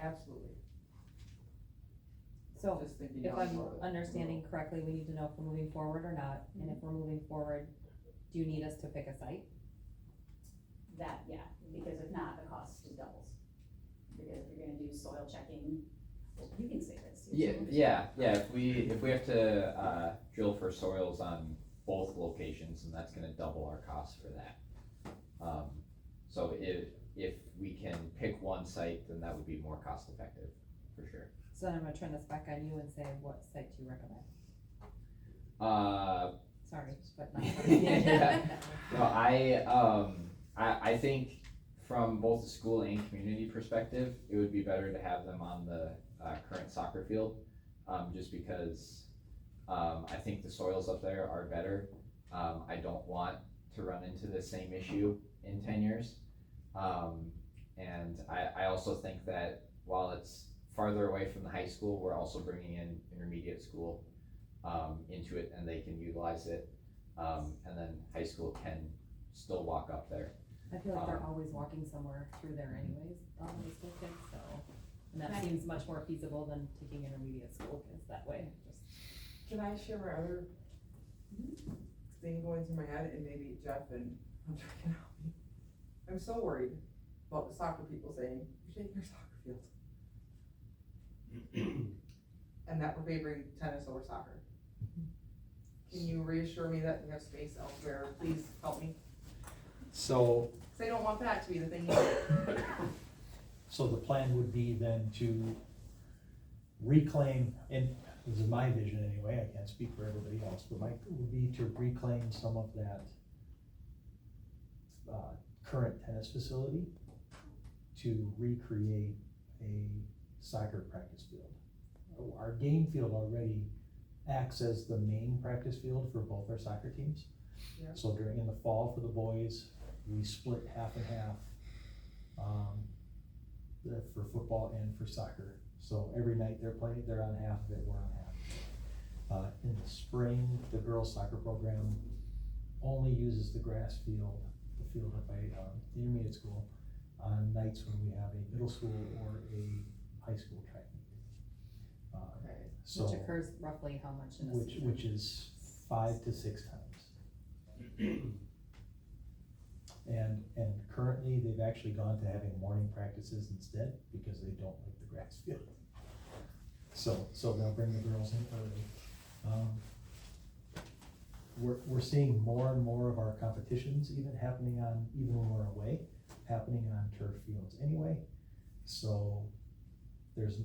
Speaker 2: Absolutely.
Speaker 14: So,
Speaker 2: Just thinking
Speaker 14: if
Speaker 2: out
Speaker 14: I'm
Speaker 2: loud.
Speaker 14: understanding correctly, we need to know if we're moving forward or not, and if we're moving forward, do you need us to pick a site?
Speaker 3: That, yeah, because if not, the cost just doubles. Because if you're gonna do soil checking, well, you can say this.
Speaker 15: Yeah, if we have to, drill for soils on both locations, then that's gonna double our cost for that. So if we can pick one site, then that would be more cost effective, for sure.
Speaker 14: So then I'm gonna turn this back on you and say, what site do you recommend? Sorry, but not.
Speaker 15: Yeah. No, I think from both the school and community perspective, it would be better to have them on the, current soccer field, just because, I think the soils up there are better. I don't want to run into the same issue in 10 years. And I also think that while it's farther away from the high school, we're also bringing in intermediate school, into it, and they can utilize it. And then high school can still walk up there.
Speaker 14: I feel like they're always walking somewhere through there anyways, all the school kids, so, and that seems much more feasible than taking intermediate school kids that way, just.
Speaker 2: Can I share my other thing going through my head, and maybe Jeff and Hunter can help me? I'm so worried about the soccer people saying, you're taking your soccer field. And that we're favoring tennis over soccer. Can you reassure me that we have space elsewhere? Please help me.
Speaker 16: So,
Speaker 2: Cause I don't want that to be the thing either.
Speaker 16: so the plan would be then to reclaim, and this is my vision anyway, I can't speak for everybody else, but my would be to reclaim some of that current tennis facility to recreate a soccer practice field. Our game field already acts as the main practice field for both our soccer teams.
Speaker 2: Yeah.
Speaker 16: So in the fall for the boys, we split half and half, for football and for soccer. So every night they're playing, they're on half of it, we're on half. In the spring, the girls' soccer program only uses the grass field, the field up by the intermediate school, on nights when we have a middle school or a high school track meet. So,
Speaker 14: Which occurs roughly how much in a season?
Speaker 16: which is 5 to 6 times. And currently, they've actually gone to having morning practices instead, because they don't like the grass field. So they'll bring the girls in early. We're seeing more and more of our competitions even happening even when we're away, happening on turf fields anyway. So there's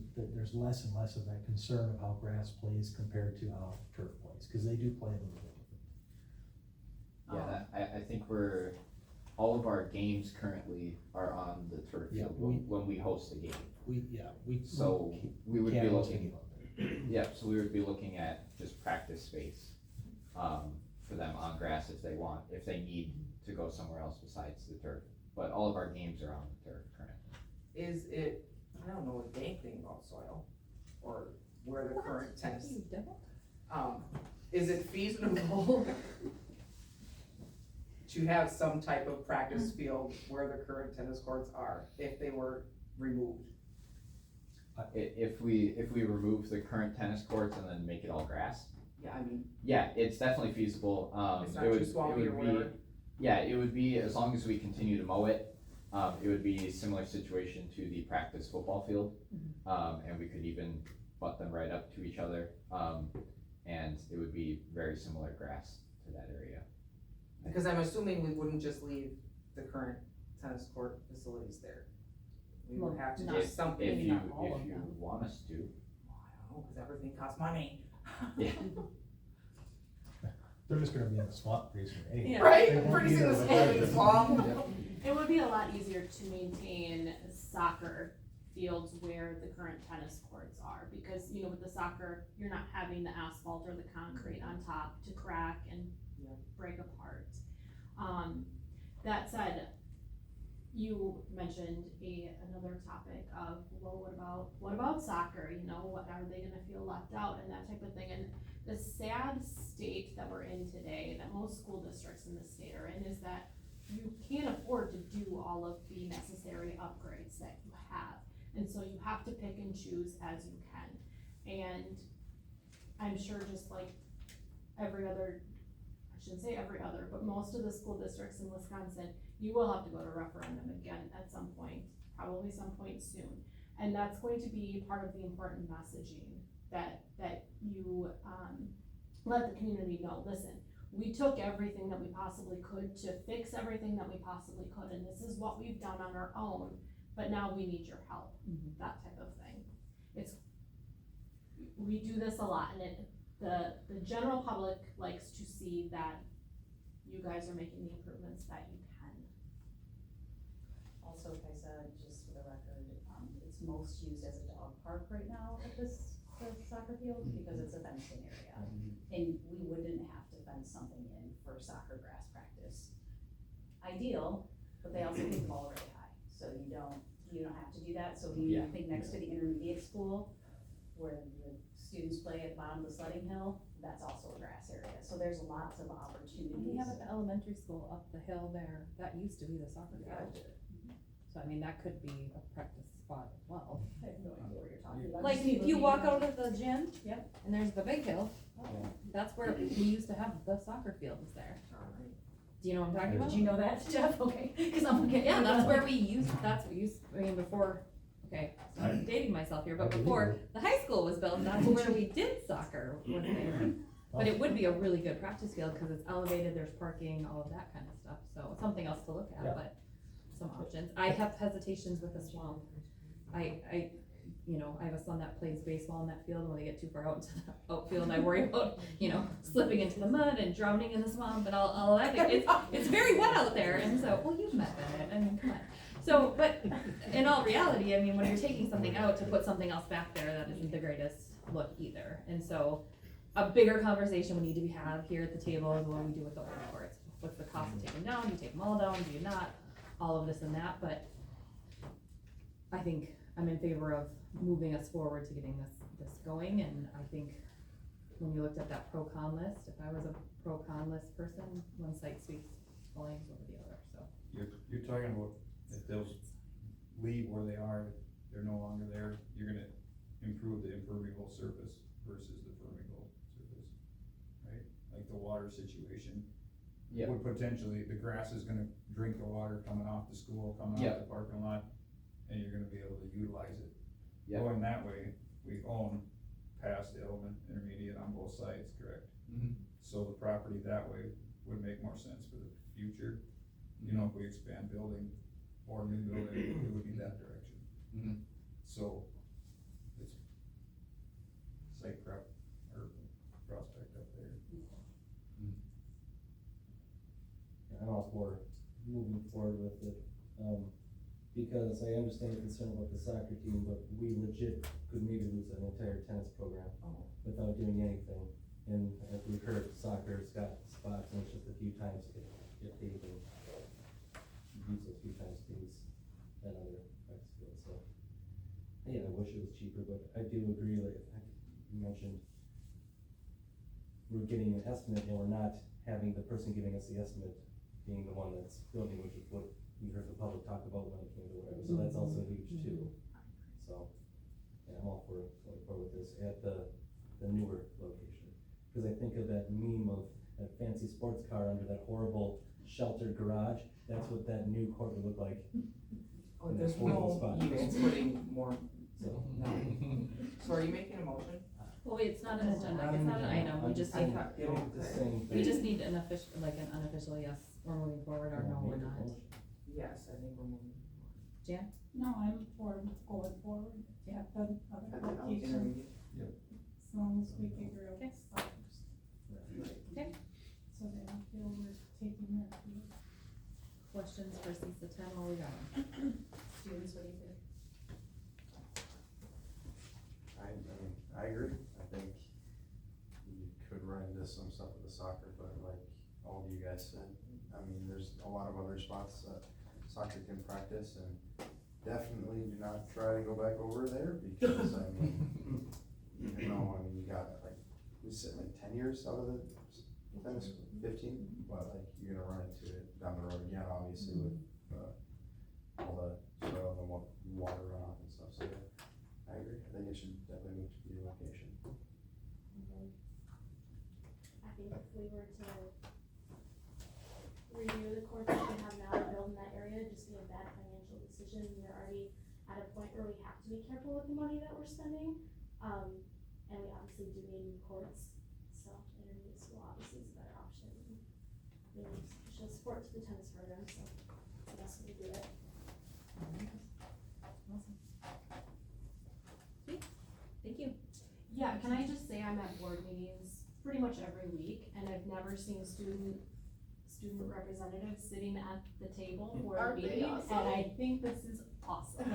Speaker 16: less and less of that concern of how grass plays compared to how turf plays, because they do play a little bit different.
Speaker 15: Yeah, I think all of our games currently are on the turf
Speaker 16: Yeah,
Speaker 15: field when we host a game.
Speaker 16: So
Speaker 15: we would be
Speaker 16: can't host a
Speaker 15: looking,
Speaker 16: game out there.
Speaker 15: yeah, so we would be looking at just practice space, for them on grass if they need to go somewhere else besides the turf. But all of our games are on the turf currently.
Speaker 2: Is it, I don't know a dang thing about soil, or where the current tennis. Is it feasible to have some type of practice field where the current tennis courts are, if they were removed?
Speaker 15: If we remove the current tennis courts and then make it all grass,
Speaker 2: Yeah, I mean,
Speaker 15: yeah, it's definitely feasible.
Speaker 2: it's not too swampy or whatever.
Speaker 15: Yeah, it would be, as long as we continue to mow it, it would be a similar situation to the practice football field. And we could even butt them right up to each other. And it would be very similar grass to that area.
Speaker 2: Because I'm assuming we wouldn't just leave the current tennis court facilities there. we would have to do
Speaker 15: If,
Speaker 2: something.
Speaker 15: if
Speaker 14: maybe
Speaker 15: you,
Speaker 14: not all of
Speaker 15: if you
Speaker 14: them.
Speaker 15: want us to.
Speaker 2: I don't know, cause everything costs money.
Speaker 15: Yeah.
Speaker 16: They're just gonna be in the swamp pretty soon anyway.
Speaker 2: Yeah.
Speaker 16: They
Speaker 2: Right,
Speaker 16: won't
Speaker 2: pretty
Speaker 16: be
Speaker 2: soon
Speaker 16: there
Speaker 2: the
Speaker 16: with
Speaker 2: school
Speaker 16: us.
Speaker 2: is swamp.
Speaker 8: It would be a lot easier to maintain soccer fields where the current tennis courts are, because, you know, with the soccer, you're not having the asphalt or the concrete on top to crack and
Speaker 2: Yeah.
Speaker 8: break apart. That said, you mentioned another topic of, well, what about soccer, you know, what, are they gonna feel left out and that type of thing, and the sad state that we're in today, that most school districts in the state are in, is that you can't afford to do all of the necessary upgrades that you have, and so you have to pick and choose as you can, and I'm sure just like every other, I shouldn't say every other, but most of the school districts in Wisconsin, you will have to go to referendum again at some point, probably some point soon. And that's going to be part of the important messaging that you, let the community know, listen, we took everything that we possibly could to fix everything that we possibly could, and this is what we've done on our own, but now we need your help, that type of thing. We do this a lot, and the general public likes to see that you guys are making the improvements that you can.
Speaker 3: Also, Kaisa, just for the record, it's most used as a dog park right now at the soccer field, because it's a fenced in area. And we wouldn't have to fence something in for soccer grass practice. Ideal, but they also kick the ball really high, so you don't have to do that. So we
Speaker 15: Yeah.
Speaker 3: think next to the intermediate school, where the students play at the bottom of the sledding hill, that's also a grass area. So there's lots of opportunities.
Speaker 14: We have at the elementary school up the hill there, that used to be the soccer field. So I mean, that could be a practice spot as well.
Speaker 3: I have no idea what you're talking about.
Speaker 14: Like, if you walk out of the gym.
Speaker 3: Yep.
Speaker 14: And there's the big hill, that's where we used to have the soccer field was there. Do you know what I'm talking about?
Speaker 3: Did you know that, Jeff? Okay, cause I'm okay.
Speaker 14: Yeah, that's where we used, I mean, before, okay, I'm dating myself here, but before the high school was built, that's where we did soccer, was there. But it would be a really good practice field, cause it's elevated, there's parking, all of that kind of stuff, so it's something else to look
Speaker 16: Yeah.
Speaker 14: at, but some options. I have hesitations with the swamp. I you know, I have a son that plays baseball in that field, and when they get too far out into the outfield, I worry about, you know, slipping into the mud and drowning in the swamp and all that. It's very wet out there, and so, well, you've met Bennett, I mean, come on. So, but in all reality, I mean, when you're taking something out to put something else back there, that isn't the greatest look either. And so, a bigger conversation we need to have here at the table is what do we do with the old courts? What's the cost of taking them down? Do you take them all down? Do you not? All of this and that, but I think I'm in favor of moving us forward to getting this going, and I think when you looked at that pro-con list, if I was a pro-con list person, one site speaks volumes over the other, so.
Speaker 9: You're talking about if those leave where they are, they're no longer there, you're gonna improve the impermeable surface versus the permeable surface, right? Like the water situation.
Speaker 15: Yep.
Speaker 9: Would potentially, the grass is gonna drink the water coming off the school, coming
Speaker 15: Yep.
Speaker 9: off the parking lot, and you're gonna be able to utilize it.
Speaker 15: Yep.
Speaker 9: Going that way, we own past Element Intermediate on both sides, correct?
Speaker 15: Mhm.
Speaker 9: So the property that way would make more sense for the future. You know, if we expand building or new building, it would be that direction.
Speaker 15: Mhm.
Speaker 9: So it's site prep or prospect up there.
Speaker 10: I'm all for moving forward with it, because I understand the concern about the soccer team, but we legit could maybe lose an entire tennis program without doing anything. And as we've heard, soccer's got spots and it's just a few times to get paid and use those few times pays that other practice field, so. Yeah, I wish it was cheaper, but I do agree, like you mentioned, we're getting an estimate and we're not having the person giving us the estimate being the one that's building, which is what we heard the public talk about when it came to whatever, so that's also huge too. So, yeah, I'm all for going forward with this at the newer location. Cause I think of that meme of that fancy sports car under that horrible sheltered garage, that's what that new court would look like.
Speaker 2: Oh,
Speaker 10: in
Speaker 2: there's
Speaker 10: this horrible
Speaker 2: no
Speaker 10: spot.
Speaker 2: events putting more,
Speaker 10: So,
Speaker 2: no. So are you making a motion?
Speaker 14: Well, wait, it's not an agenda, it's not an item, we just
Speaker 10: I'm
Speaker 14: need,
Speaker 10: not getting the same
Speaker 14: we
Speaker 10: thing.
Speaker 14: just need an official, like an unofficial yes, we're moving forward, or no, we're not.
Speaker 2: Yes, I think we're moving.
Speaker 14: Jan?
Speaker 12: No, I'm for going forward, yeah, the other application,
Speaker 1: Intermediate.
Speaker 12: as long as we figure out
Speaker 14: Okay.
Speaker 12: stuff first.
Speaker 14: Okay.
Speaker 12: So they don't feel we're taking their field.
Speaker 14: Questions for CISA 10 while we got them?
Speaker 3: Students, what do you think?
Speaker 17: I agree. I think you could run into some stuff with the soccer, but like all of you guys said, I mean, there's a lot of other spots that soccer can practice, and definitely do not try to go back over there because I mean, even though, I mean, you got like, we sit like 10 years out of the tennis, 15, but like you're gonna run into it down the road again, obviously with all the soil and the water runoff and stuff, so yeah, I agree. I think it should definitely move to the location.
Speaker 18: I think if we were to renew the course that we have now and build in that area, it'd just be a bad financial decision. We're already at a point where we have to be careful with the money that we're spending. And we obviously do need new courts, so intermediate school obviously is a better option. We need to show support to the tennis program, so it's the best way to do it.
Speaker 14: Awesome. Thank you.
Speaker 8: Yeah, can I just say I'm at board meetings pretty much every week, and I've never seen student representatives sitting at the table for a
Speaker 2: Aren't they
Speaker 8: meeting,
Speaker 2: awesome?
Speaker 8: and I think this is awesome.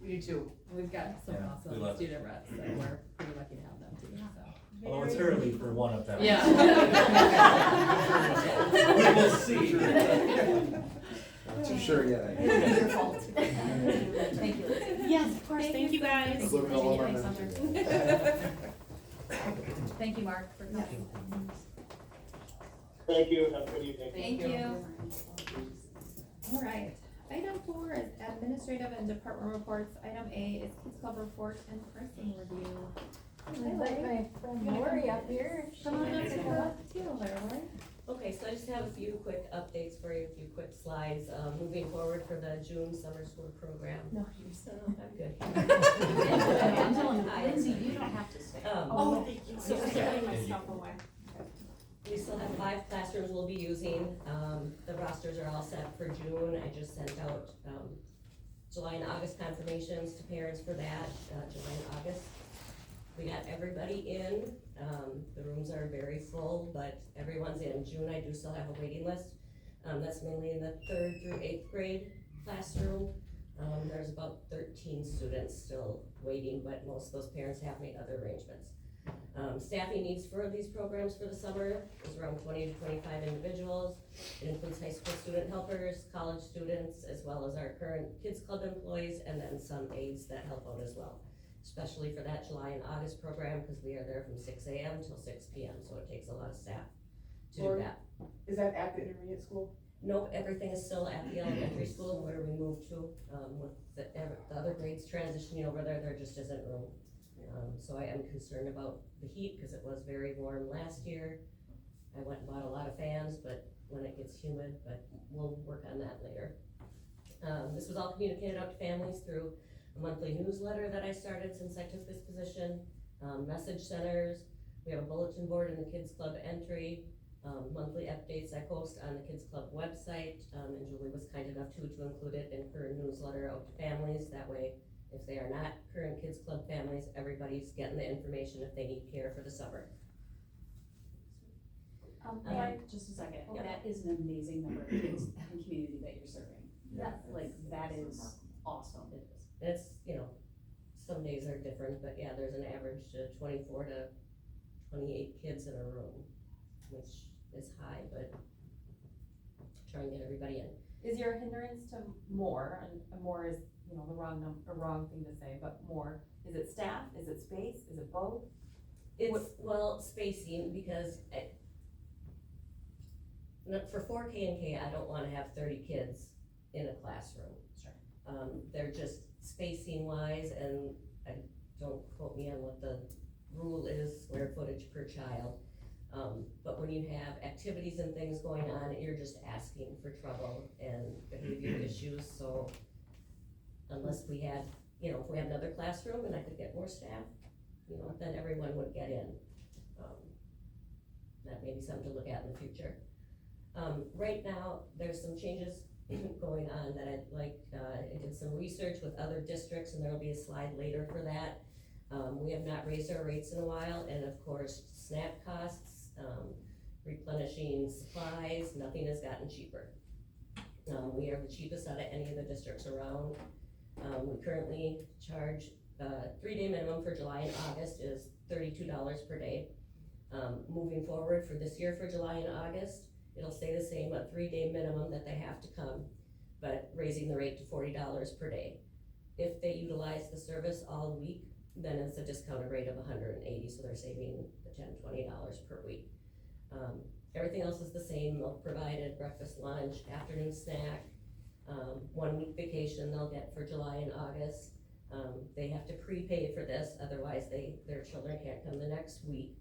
Speaker 2: We do too.
Speaker 14: We've got some
Speaker 5: Yeah, we
Speaker 14: awesome
Speaker 5: love it.
Speaker 14: student reps that we're pretty lucky to have them too, so.
Speaker 5: Although it's early for one of them.
Speaker 14: Yeah.
Speaker 5: We will see.
Speaker 17: Not too sure yet.
Speaker 3: It's your fault. Thank you.
Speaker 6: Yes, of course, thank you guys.
Speaker 17: Thank you.
Speaker 14: Thank you, Mark, for coming.
Speaker 13: Thank you, have a good evening.
Speaker 14: Thank you.
Speaker 4: All right, item 4 is administrative and department reports. Item A is Kids Club report and pricing review.
Speaker 19: I'd like my friend Lori up here.
Speaker 4: Come on up to the table there, Lori.
Speaker 20: Okay, so I just have a few quick updates for you, a few quick slides, moving forward for the June summer school program.
Speaker 3: No, you're still.
Speaker 20: I'm good.
Speaker 3: I'm telling Lindsay, you don't have to stay.
Speaker 20: Thank you. So
Speaker 8: I'm putting my stuff away.
Speaker 20: we still have 5 classrooms we'll be using. The rosters are all set for June. I just sent out, July and August confirmations to parents for that, July and August. We got everybody in, the rooms are very full, but everyone's in. June, I do still have a waiting list. That's mainly in the 3rd through 8th grade classroom. There's about 13 students still waiting, but most of those parents have made other arrangements. Staffing needs for these programs for the summer is around 20 to 25 individuals. It includes high school student helpers, college students, as well as our current kids club employees, and then some aides that help out as well. Especially for that July and August program, because we are there from 6 a.m. till 6 p.m., so it takes a lot of staff to do that.
Speaker 2: Is that at the intermediate school?
Speaker 20: Nope, everything is still at the elementary school where we moved to, with the other grades transitioning over there, there just isn't room. So I am concerned about the heat, because it was very warm last year. I went and bought a lot of fans, but when it gets humid, but we'll work on that later. This was all communicated out to families through a monthly newsletter that I started since I took this position, message centers. We have a bulletin board in the Kids Club entry, monthly updates I post on the Kids Club website, and Julie was kind enough to include it in her newsletter out to families. That way, if they are not current Kids Club families, everybody's getting the information if they need care for the summer.
Speaker 3: Just a second,
Speaker 20: Yeah.
Speaker 3: that is an amazing number of kids and community that you're serving.
Speaker 20: Yeah.
Speaker 3: Like, that is awesome.
Speaker 20: It is. And it's, some days are different, but yeah, there's an average to 24 to 28 kids in a room, which is high, but try and get everybody in.
Speaker 14: Is your hindrance to more, and more is, the wrong thing to say, but more, is it staff, is it space, is it both?
Speaker 20: It's, well, spacing, because for 4K and K, I don't wanna have 30 kids in a classroom.
Speaker 3: Sure.
Speaker 20: They're just spacing wise, and don't quote me on what the rule is, square footage per child. But when you have activities and things going on, you're just asking for trouble and behavior issues, so unless we had, if we had another classroom and I could get more staff, then everyone would get in. That may be something to look at in the future. Right now, there's some changes going on that I'd like, I did some research with other districts, and there'll be a slide later for that. We have not raised our rates in a while, and of course, SNAP costs, replenishing supplies, nothing has gotten cheaper. We are the cheapest out of any of the districts around. We currently charge, 3-day minimum for July and August is $32 per day. Moving forward for this year for July and August, it'll stay the same, a 3-day minimum that they have to come, but raising the rate to $40 per day. If they utilize the service all week, then it's a discounted rate of $180, so they're saving the $10, $20 per week. Everything else is the same, milk provided, breakfast, lunch, afternoon snack, 1 week vacation they'll get for July and August. They have to prepay for this, otherwise their children can't come the next week.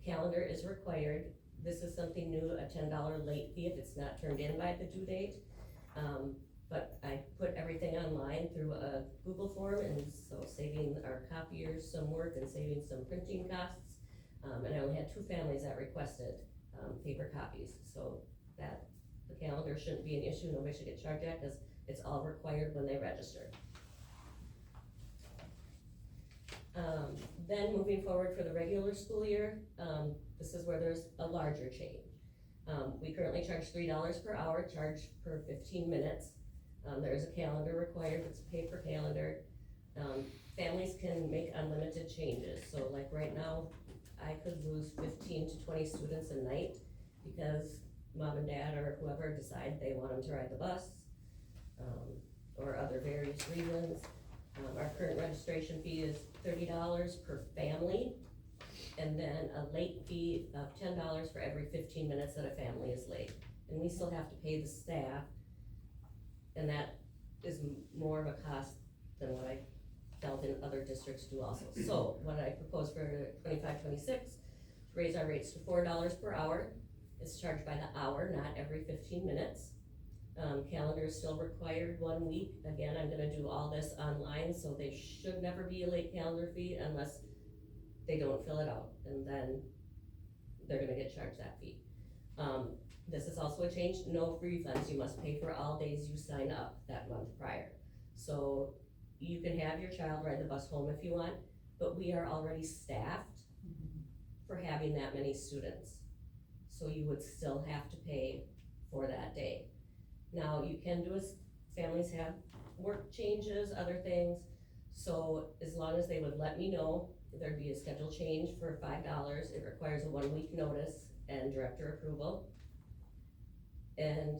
Speaker 20: Calendar is required. This is something new, a $10 late fee if it's not turned in by the due date. But I put everything online through a Google form, and so saving our copiers some work and saving some printing costs. And I only had 2 families that requested paper copies, so that the calendar shouldn't be an issue. Nobody should get charged at, because it's all required when they register. Then moving forward for the regular school year, this is where there's a larger change. We currently charge $3 per hour, charge per 15 minutes. There's a calendar required, it's a paper calendar. Families can make unlimited changes, so like right now, I could lose 15 to 20 students a night because mom and dad or whoever decide they want them to ride the bus, or other various reasons. Our current registration fee is $30 per family, and then a late fee of $10 for every 15 minutes that a family is late. And we still have to pay the staff, and that is more of a cost than what I felt in other districts do also. So what I propose for 25-26, raise our rates to $4 per hour. It's charged by the hour, not every 15 minutes. Calendar is still required 1 week. Again, I'm gonna do all this online, so they should never be a late calendar fee unless they don't fill it out, and then they're gonna get charged that fee. This is also a change, no refunds. You must pay for all days you sign up that month prior. So you can have your child ride the bus home if you want, but we are already staffed for having that many students. So you would still have to pay for that day. Now, you can do as families have work changes, other things, so as long as they would let me know, there'd be a schedule change for $5. It requires a 1 week notice and director approval. And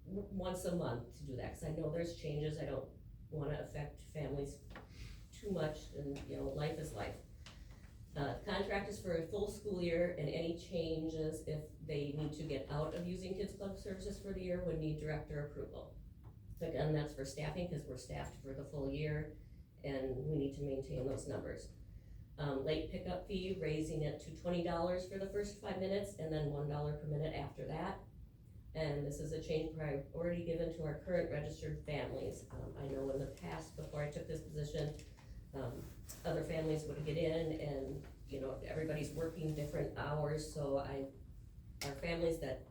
Speaker 20: once a month to do that, because I know there's changes. I don't want to affect families too much, and life is life. Contract is for a full school year, and any changes, if they need to get out of using Kids Club services for the year, would need director approval. Again, that's for staffing, because we're staffed for the full year, and we need to maintain those numbers. Late pickup fee, raising it to $20 for the first 5 minutes, and then $1 per minute after that. And this is a change priority given to our current registered families. I know in the past, before I took this position, other families would get in, and everybody's working different hours, so our families that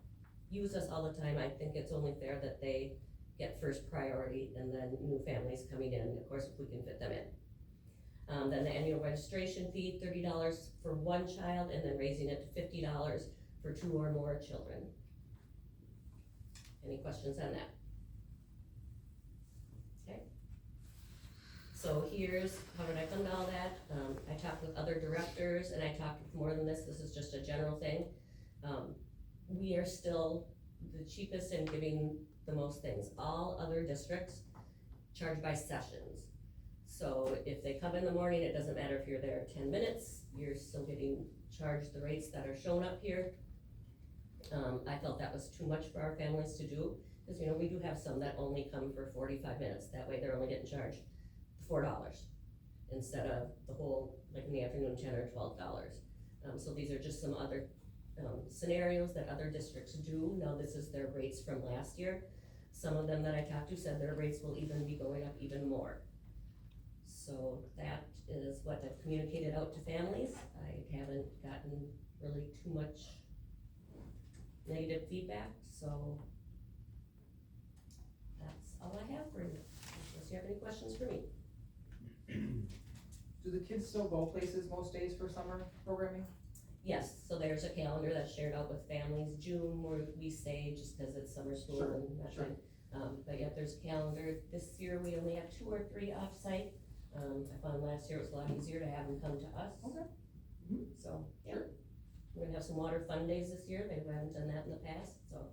Speaker 20: use us all the time, I think it's only fair that they get first priority, and then new families coming in, of course, if we can fit them in. Then the annual registration fee, $30 for 1 child, and then raising it to $50 for 2 or more children. Any questions on that? Okay. So here's, how did I come to all that? I talked with other directors, and I talked with more than this is just a general thing. We are still the cheapest in giving the most things. All other districts charge by sessions. So if they come in the morning, it doesn't matter if you're there 10 minutes, you're still getting charged the rates that are shown up here. I felt that was too much for our families to do, because we do have some that only come for 45 minutes. That way they're only getting charged $4 instead of the whole, like in the afternoon, $10 or $12. So these are just some other scenarios that other districts do. Now this is their rates from last year. Some of them that I talked to said their rates will even be going up even more. So that is what I've communicated out to families. I haven't gotten really too much negative feedback, so questions for me?
Speaker 2: Do the kids still go places most days for summer programming?
Speaker 20: Yes, so there's a calendar that's shared out with families. June, where we stay just because it's summer school
Speaker 2: Sure,
Speaker 20: and that
Speaker 2: sure.
Speaker 20: time. But yeah, there's a calendar. This year, we only have 2 or 3 off-site. I found last year it was a lot easier to have them come to us.
Speaker 2: Okay.
Speaker 20: So, yeah. We're gonna have some water fun days this year. They haven't done that in the past, so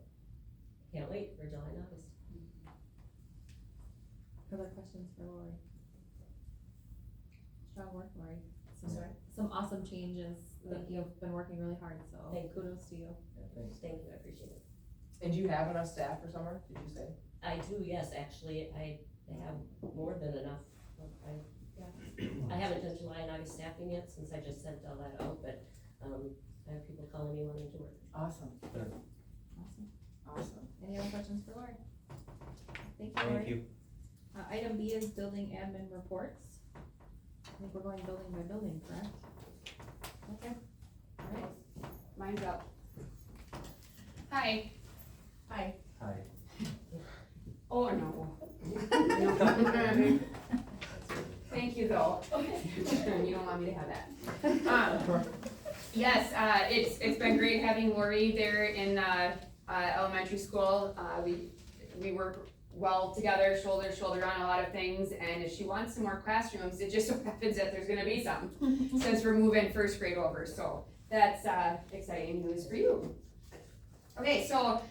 Speaker 20: can't wait for July and August.
Speaker 14: Other questions for Lori? Strong work, Lori.
Speaker 2: Sorry?
Speaker 14: Some awesome changes that
Speaker 20: Thank you.
Speaker 14: you've been working really hard, so
Speaker 20: Thank you.
Speaker 14: kudos to you.
Speaker 10: Yeah, thanks.
Speaker 20: Thank you, I appreciate it.
Speaker 2: And do you have enough staff for summer, did you say?
Speaker 20: I do, yes, actually, I have more than enough. I haven't done July and August staffing yet since I just sent all that out, but, I have people calling me wanting to work.
Speaker 2: Awesome.
Speaker 14: Awesome.
Speaker 2: Awesome.
Speaker 14: Any other questions for Lori? Thank you, Lori.
Speaker 10: Thank you.
Speaker 14: Item B is building admin reports. I think we're going building by building, correct? Okay. All right.
Speaker 6: Mine's up.
Speaker 21: Hi.
Speaker 2: Hi.
Speaker 10: Hi.
Speaker 21: Oh, no. Thank you, though. You don't want me to have that. Yes, it's been great having Lori there in, elementary school. We work well together, shoulder to shoulder on a lot of things, and if she wants some more classrooms, it just so happens that there's gonna be some, since we're moving first grade over, so that's, exciting news for you. Okay, so,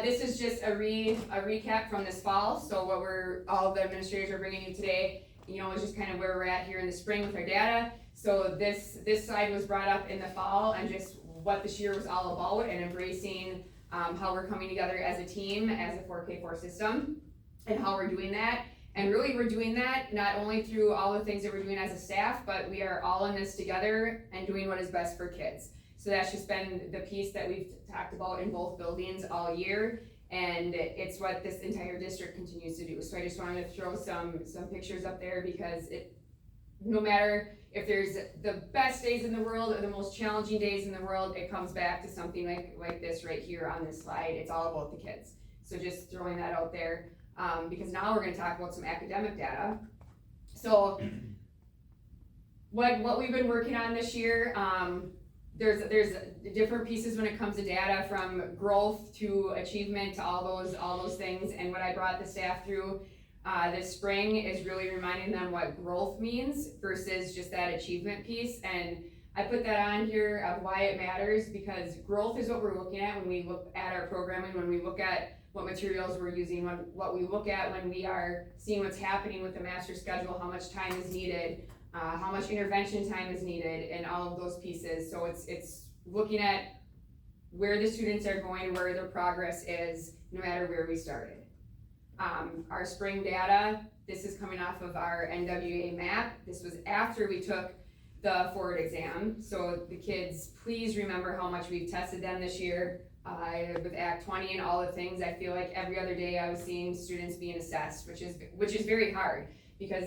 Speaker 21: this is just a recap from this fall, so what all the administrators are bringing you today, is just kind of where we're at here in the spring with our data. So this slide was brought up in the fall and just what this year was all about and embracing, how we're coming together as a team, as a 4K4 system, and how we're doing that. And really we're doing that not only through all the things that we're doing as a staff, but we are all in this together and doing what is best for kids. So that's just been the piece that we've talked about in both buildings all year, and it's what this entire district continues to do. So I just wanted to throw some pictures up there because no matter if there's the best days in the world or the most challenging days in the world, it comes back to something like this right here on this slide. It's all about the kids. So just throwing that out there, because now we're gonna talk about some academic data. So what we've been working on this year, there's different pieces when it comes to data, from growth to achievement to all those things. And what I brought the staff through this spring is really reminding them what growth means versus just that achievement piece. And I put that on here of why it matters, because growth is what we're looking at when we look at our programming, when we look at what materials we're using, what we look at when we are seeing what's happening with the master schedule, how much time is needed, how much intervention time is needed, and all of those pieces. So it's looking at where the students are going, where their progress is, no matter where we started. Our spring data, this is coming off of our NWA map. This was after we took the forward exam. So the kids, please remember how much we've tested them this year. With Act 20 and all the things, I feel like every other day I was seeing students being assessed, which is very hard, because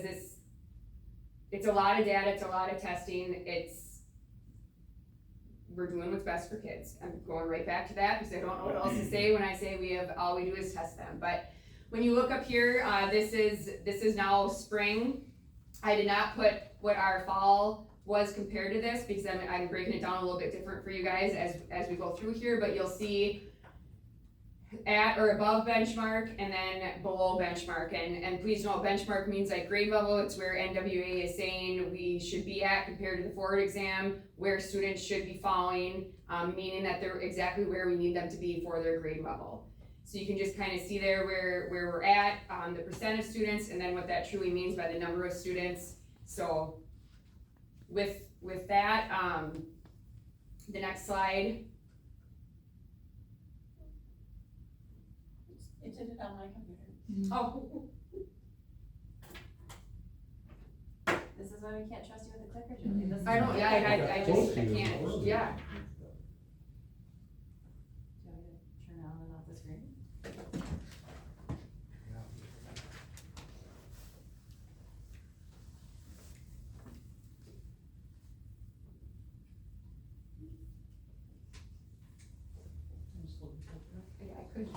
Speaker 21: it's a lot of data, it's a lot of testing, we're doing what's best for kids. I'm going right back to that because I don't know what else to say when I say all we do is test them. But when you look up here, this is now spring. I did not put what our fall was compared to this because I'm breaking it down a little bit different for you guys as we go through here, but you'll see at or above benchmark and then below benchmark. And please note, benchmark means like grade level. It's where NWA is saying we should be at compared to the forward exam, where students should be falling, meaning that they're exactly where we need them to be for their grade level. So you can just kind of see there where we're at, the percent of students, and then what that truly means by the number of students. So with that, the next slide.
Speaker 3: It did it on my computer.
Speaker 21: Oh.
Speaker 3: This is why we can't trust you with a clicker, Julie. This is
Speaker 21: I don't, yeah, I just can't, yeah.
Speaker 3: Do you want me to turn on and off the screen?
Speaker 21: Yeah, I could.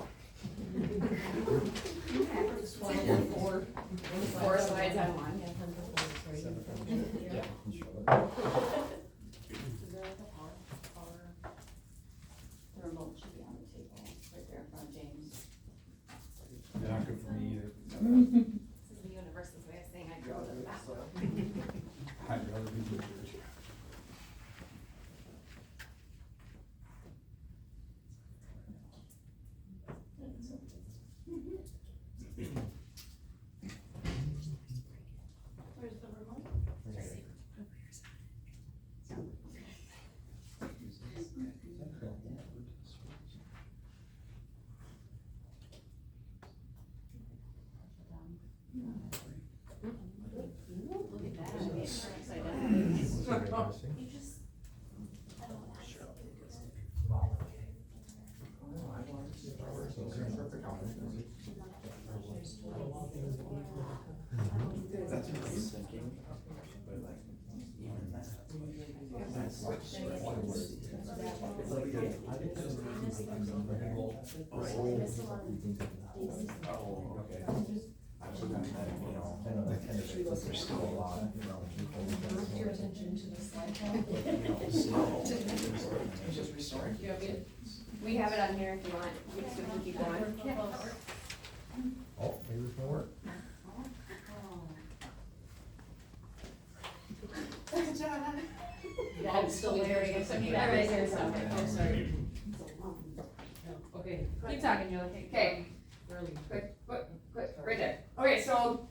Speaker 3: Yeah, I could swap
Speaker 21: Four slides on one.
Speaker 3: Is there like a power? The remote should be on the table, right there in front of James.
Speaker 9: They're not good for me either.
Speaker 14: This is the universe's way of saying I drove to the bathroom.
Speaker 9: I'd rather be teachers.
Speaker 18: Where's the remote?
Speaker 3: Look at that, I'm getting upside down.
Speaker 18: You just, I don't know.
Speaker 17: That's what I was thinking, but like, even that. That's like, it's like oh, okay. I was looking at that, you know, there's still a lot, you know, people.
Speaker 20: Your attention to the slide.
Speaker 17: It's just restoring.
Speaker 21: We have it on here if you want, you just can keep going.
Speaker 16: Oh, maybe it's gonna work.
Speaker 3: That's still very good.
Speaker 14: Right here, so, oh, sorry. Okay, keep talking, Julie.
Speaker 21: Okay,
Speaker 14: Really.
Speaker 21: quick, right there. Okay, so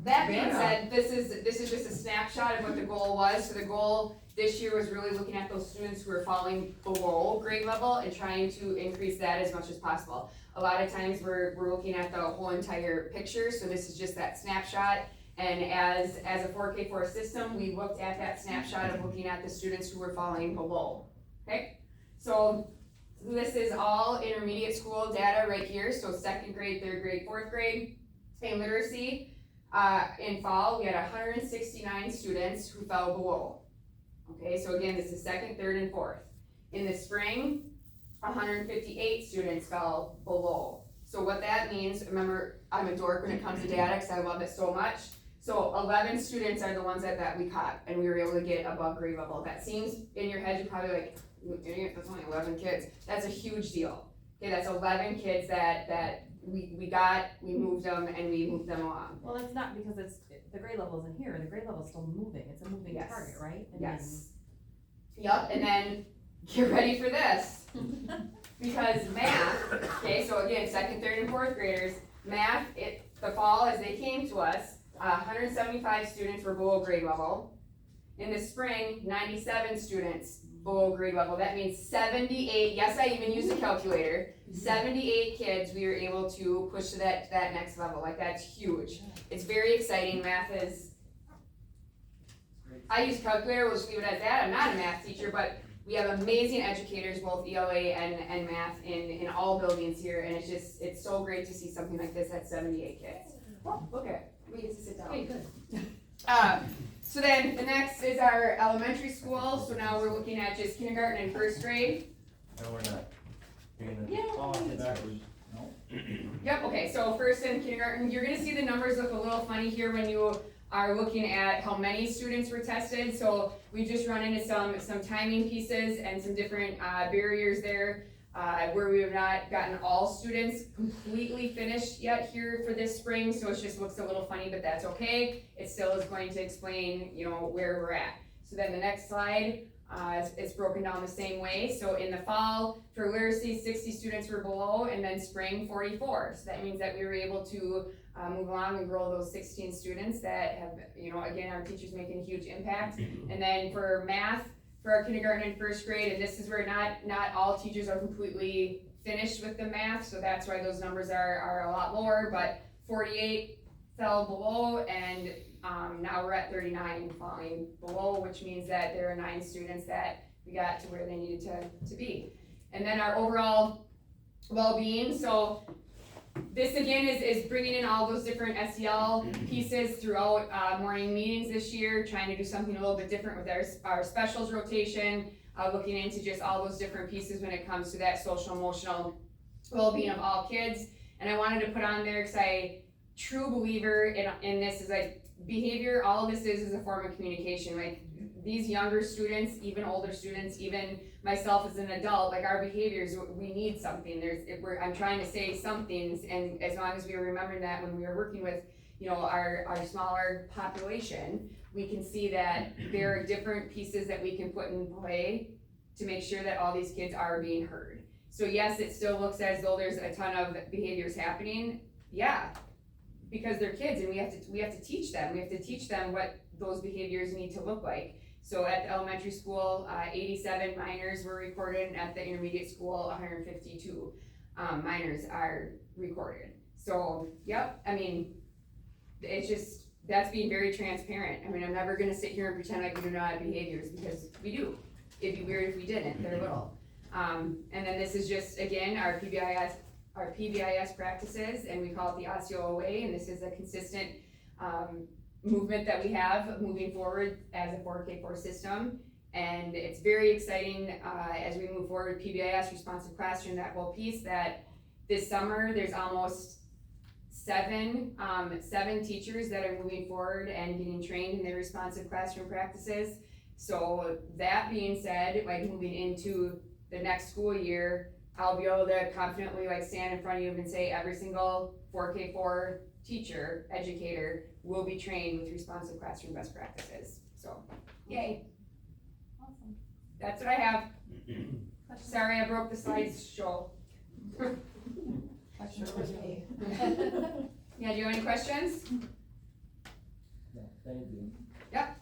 Speaker 21: that being said, this is just a snapshot of what the goal was. So the goal this year was really looking at those students who are falling below grade level and trying to increase that as much as possible. A lot of times we're looking at the whole entire picture, so this is just that snapshot. And as a 4K4 system, we looked at that snapshot of looking at the students who were falling below, okay? So this is all intermediate school data right here, so 2nd grade, 3rd grade, 4th grade. In literacy, in fall, we had 169 students who fell below. Okay, so again, this is 2nd, 3rd, and 4th. In the spring, 158 students fell below. So what that means, remember, I'm a dork when it comes to data because I love it so much. So 11 students are the ones that we caught, and we were able to get above grade level. That seems, in your head, you're probably like, you idiot, that's only 11 kids. That's a huge deal. Okay, that's 11 kids that we got, we moved them, and we moved them along.
Speaker 14: Well, it's not because the grade level's in here, the grade level's still moving, it's a moving
Speaker 21: Yes.
Speaker 14: target, right? I
Speaker 21: Yes. Yep, and then get ready for this. Because math, okay, so again, 2nd, 3rd, and 4th graders, math, the fall as they came to us, 175 students were below grade level. In the spring, 97 students below grade level. That means 78, yes, I even used a calculator, 78 kids we were able to push to that next level. Like, that's huge. It's very exciting. Math is, I use calculator, we'll just leave it at that. I'm not a math teacher, but we have amazing educators, both ELA and math in all buildings here, and it's so great to see something like this at 78 kids. Oh, okay, we get to sit down.
Speaker 14: Okay, good.
Speaker 21: So then the next is our elementary school, so now we're looking at just kindergarten and 1st grade.
Speaker 17: No, we're not.
Speaker 21: Yep, okay, so 1st and kindergarten, you're gonna see the numbers look a little funny here when you are looking at how many students were tested. So we just run into some timing pieces and some different barriers there where we have not gotten all students completely finished yet here for this spring. So it just looks a little funny, but that's okay. It still is going to explain, where we're at. So then the next slide, it's broken down the same way. So in the fall, for literacy, 60 students were below, and then spring, 44. So that means that we were able to move along and grow those 16 students that have, again, our teachers making a huge impact. And then for math, for our kindergarten and 1st grade, and this is where not all teachers are completely finished with the math, so that's why those numbers are a lot lower, but 48 fell below, and now we're at 39 falling below, which means that there are 9 students that we got to where they needed to be. And then our overall well-being, so this again is bringing in all those different SEL pieces throughout morning meetings this year, trying to do something a little bit different with our specials rotation, looking into just all those different pieces when it comes to that social emotional well-being of all kids. And I wanted to put on there because true believer in this is like behavior, all of this is a form of communication. Like these younger students, even older students, even myself as an adult, like our behaviors, we need something. I'm trying to say some things, and as long as we remember that when we are working with, you know, our smaller population, we can see that there are different pieces that we can put in play to make sure that all these kids are being heard. So yes, it still looks as though there's a ton of behaviors happening. Yeah, because they're kids, and we have to teach them. We have to teach them what those behaviors need to look like. So at the elementary school, 87 minors were recorded, and at the intermediate school, 152 minors are recorded. So, yep, I mean, it's just, that's being very transparent. I mean, I'm never gonna sit here and pretend like we do not have behaviors, because we do. It'd be weird if we didn't, they're little. And then this is just, again, our PBIS practices, and we call it the Osceola way, and this is a consistent movement that we have moving forward as a 4K4 system. And it's very exciting as we move forward with PBIS, responsive classroom, that whole piece, that this summer there's almost seven teachers that are moving forward and getting trained in their responsive classroom practices. So that being said, like moving into the next school year, I'll be able to confidently like stand in front of you and say every single 4K4 teacher, educator will be trained with responsive classroom best practices. So, yay.
Speaker 8: Awesome.
Speaker 21: That's what I have. Sorry, I broke the slides show.
Speaker 2: Sure was me.
Speaker 21: Yeah, do you have any questions?
Speaker 10: No, thank you.
Speaker 21: Yep.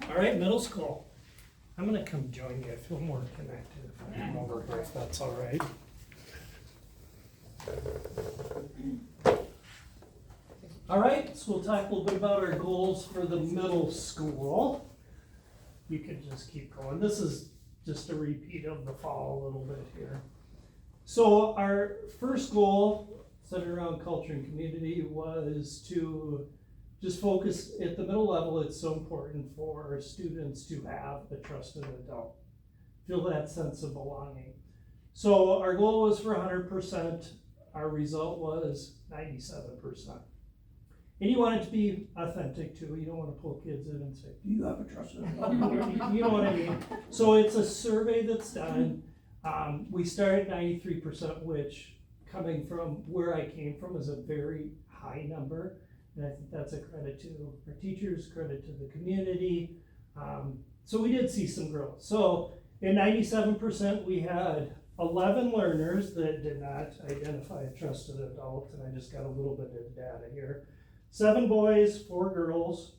Speaker 7: All right, middle school. I'm gonna come join you. I feel more connected if I come over here, if that's all right. All right, so we'll talk a little bit about our goals for the middle school. You can just keep going. This is just a repeat of the fall a little bit here. So our first goal, centered around culture and community, was to just focus at the middle level. It's so important for our students to have a trusted adult, feel that sense of belonging. So our goal was for 100%. Our result was 97%. And you want it to be authentic too. You don't want to pull kids in and say, do you have a trusted adult? You know what I mean? So it's a survey that's done. We started 93%, which coming from where I came from is a very high number. And I think that's a credit to our teachers, credit to the community. So we did see some growth. So in 97%, we had 11 learners that did not identify a trusted adult, and I just got a little bit of data here. 7 boys, 4 girls,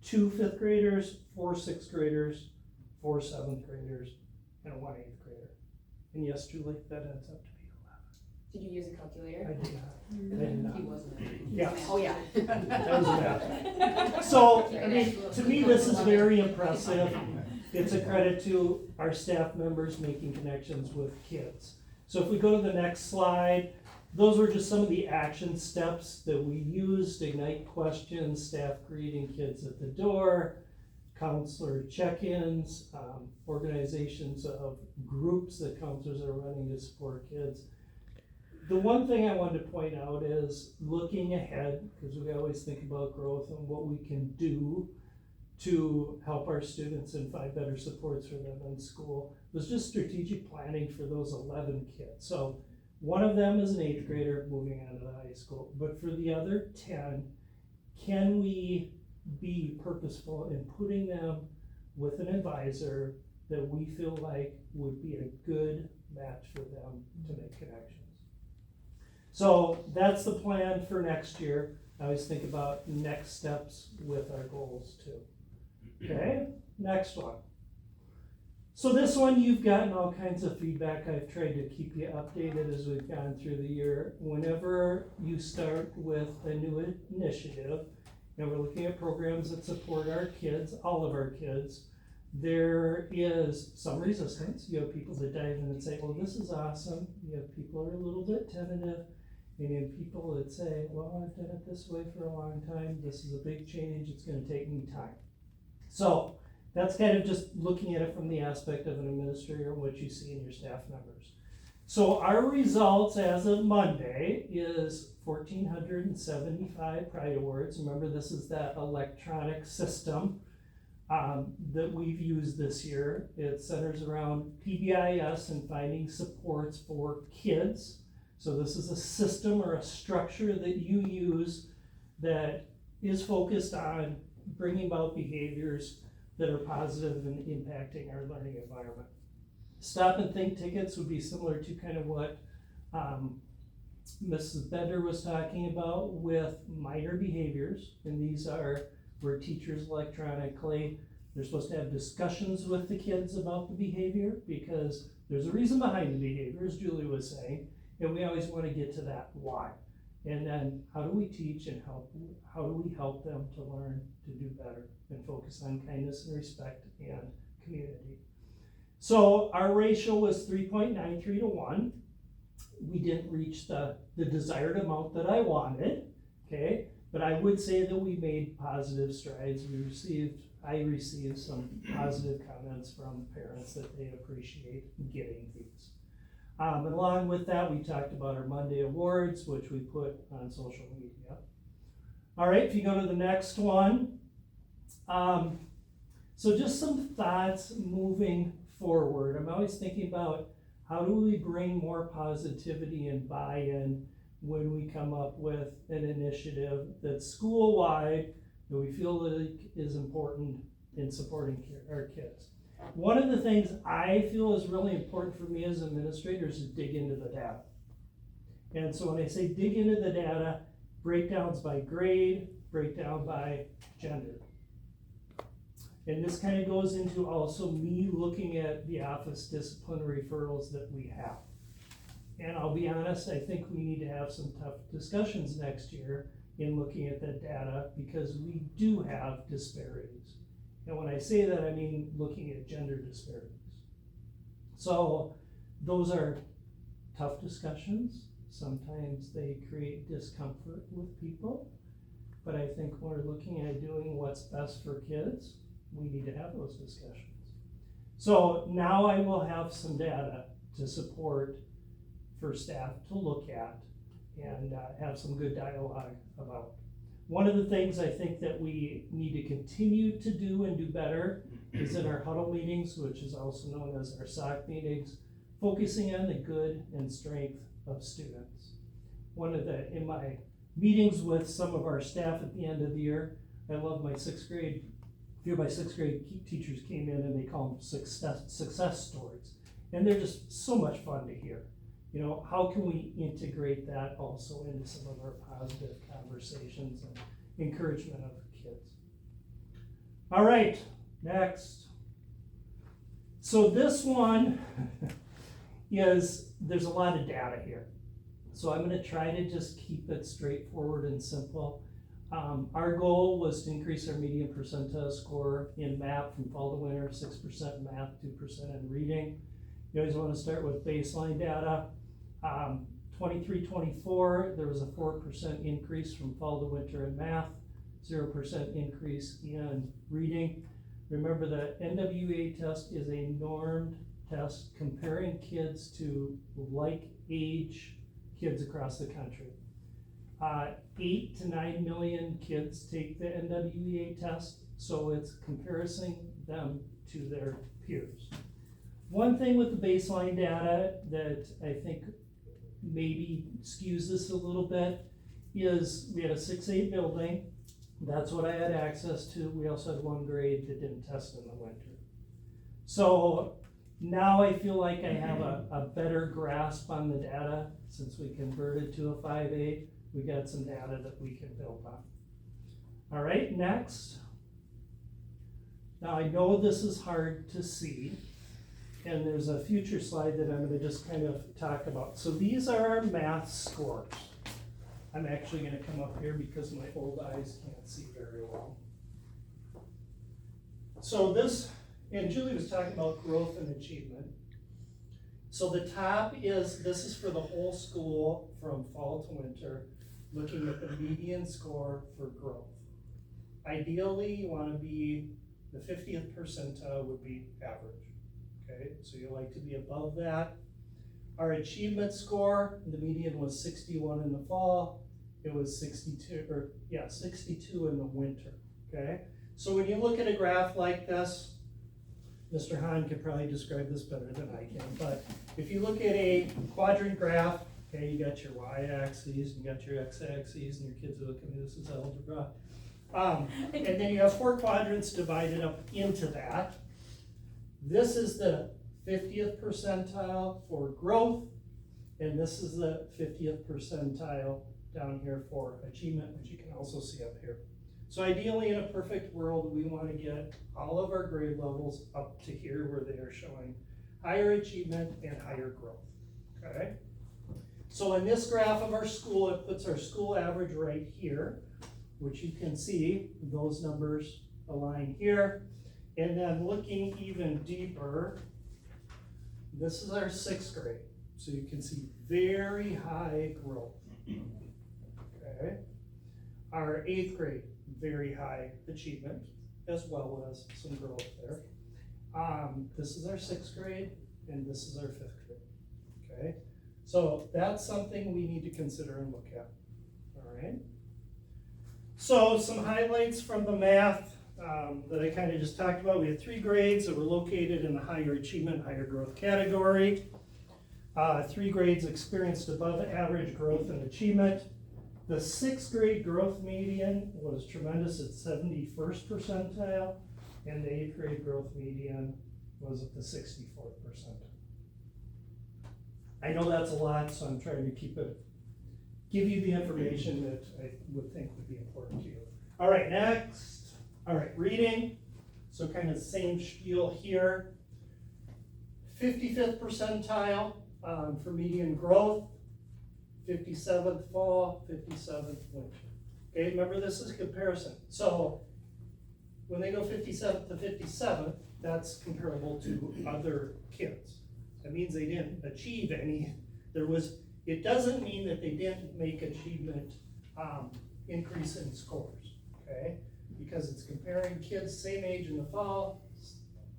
Speaker 7: 2 5th graders, 4 6th graders, 4 7th graders, and 1 8th grader. And yes, Julie, that adds up to be 11.
Speaker 21: Did you use a calculator?
Speaker 7: I did not. I did not.
Speaker 2: He wasn't.
Speaker 7: Yeah.
Speaker 21: Oh, yeah.
Speaker 7: That was bad. So, I mean, to me, this is very impressive. It's a credit to our staff members making connections with kids. So if we go to the next slide, those were just some of the action steps that we used: Ignite questions, staff greeting kids at the door, counselor check-ins, organizations of groups that counselors are running to support kids. The one thing I wanted to point out is looking ahead, because we always think about growth and what we can do to help our students and find better supports for them in school, was just strategic planning for those 11 kids. So one of them is an 8th grader moving on to the high school, but for the other 10, can we be purposeful in putting them with an advisor that we feel like would be a good match for them to make connections? So that's the plan for next year. I always think about next steps with our goals too. Okay, next one. So this one, you've gotten all kinds of feedback. I've tried to keep you updated as we've gone through the year. Whenever you start with a new initiative, and we're looking at programs that support our kids, all of our kids, there is some resistance. You have people that dive in and say, well, this is awesome. You have people that are a little bit tentative. And you have people that say, well, I've done it this way for a long time. This is a big change. It's going to take me time. So that's kind of just looking at it from the aspect of an administrator and what you see in your staff members. So our results as of Monday is 1,475 Pride Awards. Remember, this is that electronic system that we've used this year. It centers around PBIS and finding supports for kids. So this is a system or a structure that you use that is focused on bringing about behaviors that are positive and impacting our learning environment. Stop and think tickets would be similar to kind of what Mrs. Bender was talking about with minor behaviors, and these are where teachers electronically, they're supposed to have discussions with the kids about the behavior because there's a reason behind the behavior, as Julie was saying, and we always want to get to that why. And then how do we teach and how do we help them to learn to do better and focus on kindness and respect and community. So our ratio was 3.93 to 1. We didn't reach the desired amount that I wanted, okay? But I would say that we made positive strides. I received some positive comments from parents that they appreciate getting these. And along with that, we talked about our Monday awards, which we put on social media. All right, if you go to the next one. So just some thoughts moving forward. I'm always thinking about how do we bring more positivity and buy-in when we come up with an initiative that's school-wide that we feel like is important in supporting our kids. One of the things I feel is really important for me as an administrator is to dig into the data. And so when I say dig into the data, breakdowns by grade, breakdown by gender. And this kind of goes into also me looking at the office discipline referrals that we have. And I'll be honest, I think we need to have some tough discussions next year in looking at that data because we do have disparities. And when I say that, I mean looking at gender disparities. So those are tough discussions. Sometimes they create discomfort with people. But I think when we're looking at doing what's best for kids, we need to have those discussions. So now I will have some data to support for staff to look at and have some good dialogue about. One of the things I think that we need to continue to do and do better is in our huddle meetings, which is also known as our SOC meetings, focusing on the good and strength of students. In my meetings with some of our staff at the end of the year, I love my sixth grade. A few of my sixth grade teachers came in and they call them success stories. And they're just so much fun to hear. You know, how can we integrate that also into some of our positive conversations and encouragement of kids? All right, next. So this one there's a lot of data here. So I'm gonna try to just keep it straightforward and simple. Our goal was to increase our median percentile score in math from fall to winter, 6% in math, 2% in reading. You always wanna start with baseline data. 23-24, there was a 4% increase from fall to winter in math, 0% increase in reading. Remember the NWEA test is a normed test comparing kids to like age kids across the country. 8 to 9 million kids take the NWEA test, so it's comparing them to their peers. One thing with the baseline data that I think maybe skews this a little bit is we had a 6-8 building. That's what I had access to. We also had one grade that didn't test in the winter. So now I feel like I have a better grasp on the data since we converted to a 5-8. We got some data that we can build on. All right, next. Now I know this is hard to see. And there's a future slide that I'm going to just kind of talk about. So these are our math scores. I'm actually going to come up here because my old eyes can't see very well. So this, and Julie was talking about growth and achievement. So the top this is for the whole school from fall to winter, looking at the median score for growth. Ideally, you want to be, the 50th percentile would be average. Okay, so you like to be above that. Our achievement score, the median was 61 in the fall. It was 62 in the winter, okay? So when you look at a graph like this, Mr. Hahn could probably describe this better than I can, but if you look at a quadrant graph, okay, you got your y-axis, you got your x-axis, and your kids are looking at this as algebra. And then you have 4 quadrants divided up into that. This is the 50th percentile for growth, and this is the 50th percentile down here for achievement, which you can also see up here. So ideally, in a perfect world, we want to get all of our grade levels up to here where they are showing higher achievement and higher growth, okay? So in this graph of our school, it puts our school average right here, which you can see those numbers align here. And then looking even deeper, this is our 6th grade. So you can see very high growth, okay? Our 8th grade, very high achievement, as well as some growth there. This is our 6th grade, and this is our 5th grade, okay? So that's something we need to consider and look at, all right? So some highlights from the math that I kind of just talked about. We had 3 grades that were located in the higher achievement, higher growth category. 3 grades experienced above average growth and achievement. The 6th grade growth median was tremendous at 71st percentile, and the 8th grade growth median was at the 64th percentile. I know that's a lot, so I'm trying to give you the information that I would think would be important to you. All right, next. All right, reading. So kind of the same spiel here. 55th percentile for median growth. 57th fall, 57th winter. Okay, remember this is comparison. So when they go 57th to 57th, that's comparable to other kids. That means they didn't achieve any. It doesn't mean that they didn't make achievement increase in scores, okay? Because it's comparing kids same age in the fall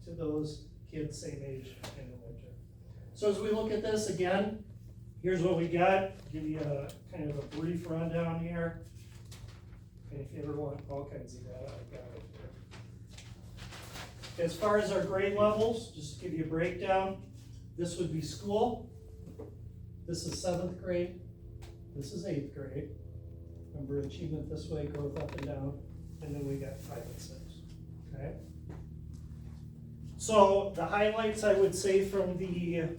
Speaker 7: to those kids same age in the winter. So as we look at this again, here's what we got. Give you a kind of a brief rundown here. And if you ever want all kinds of data, I've got it here. As far as our grade levels, just to give you a breakdown, this would be school. This is 7th grade. This is 8th grade. Remember achievement this way, growth up and down. And then we got 5 and 6, okay? So the highlights I would say from the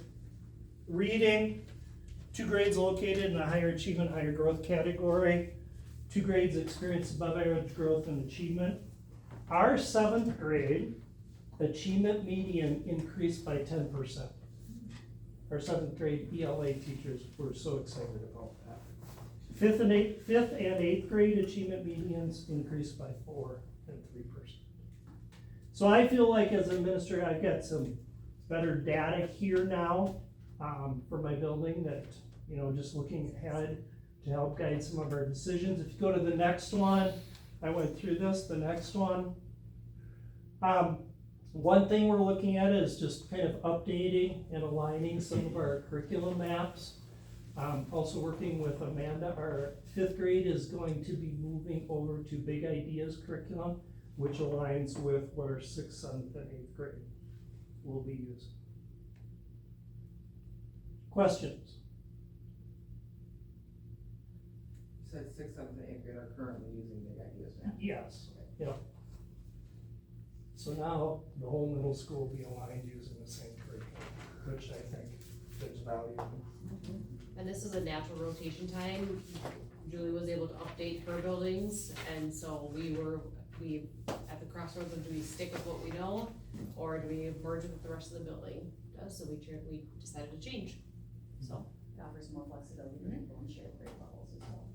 Speaker 7: reading, 2 grades located in the higher achievement, higher growth category. 2 grades experienced above average growth and achievement. Our 7th grade achievement median increased by 10%. Our 7th grade ELA teachers were so excited about that. 5th and 8th grade achievement medians increased by 4 and 3%. So I feel like as an administrator, I've got some better data here now for my building that, just looking ahead to help guide some of our decisions. If you go to the next one, I went through this, the next one. One thing we're looking at is just kind of updating and aligning some of our curriculum maps. Also working with Amanda, our 5th grade is going to be moving over to Big Ideas curriculum, which aligns with what our 6th, 7th, and 8th grade will be using. Questions?
Speaker 2: You said 6th, 7th, and 8th grade are currently using Big Ideas now?
Speaker 7: Yes, yep. So now the whole middle school will be aligned using the same curriculum, which I think there's value in.
Speaker 11: And this is a natural rotation time. Julie was able to update her buildings, and so we at the crossroads of, do we stick with what we know, or do we merge with the rest of the building? So we decided to change, so.
Speaker 3: It offers more flexibility for people and shared grade levels as well.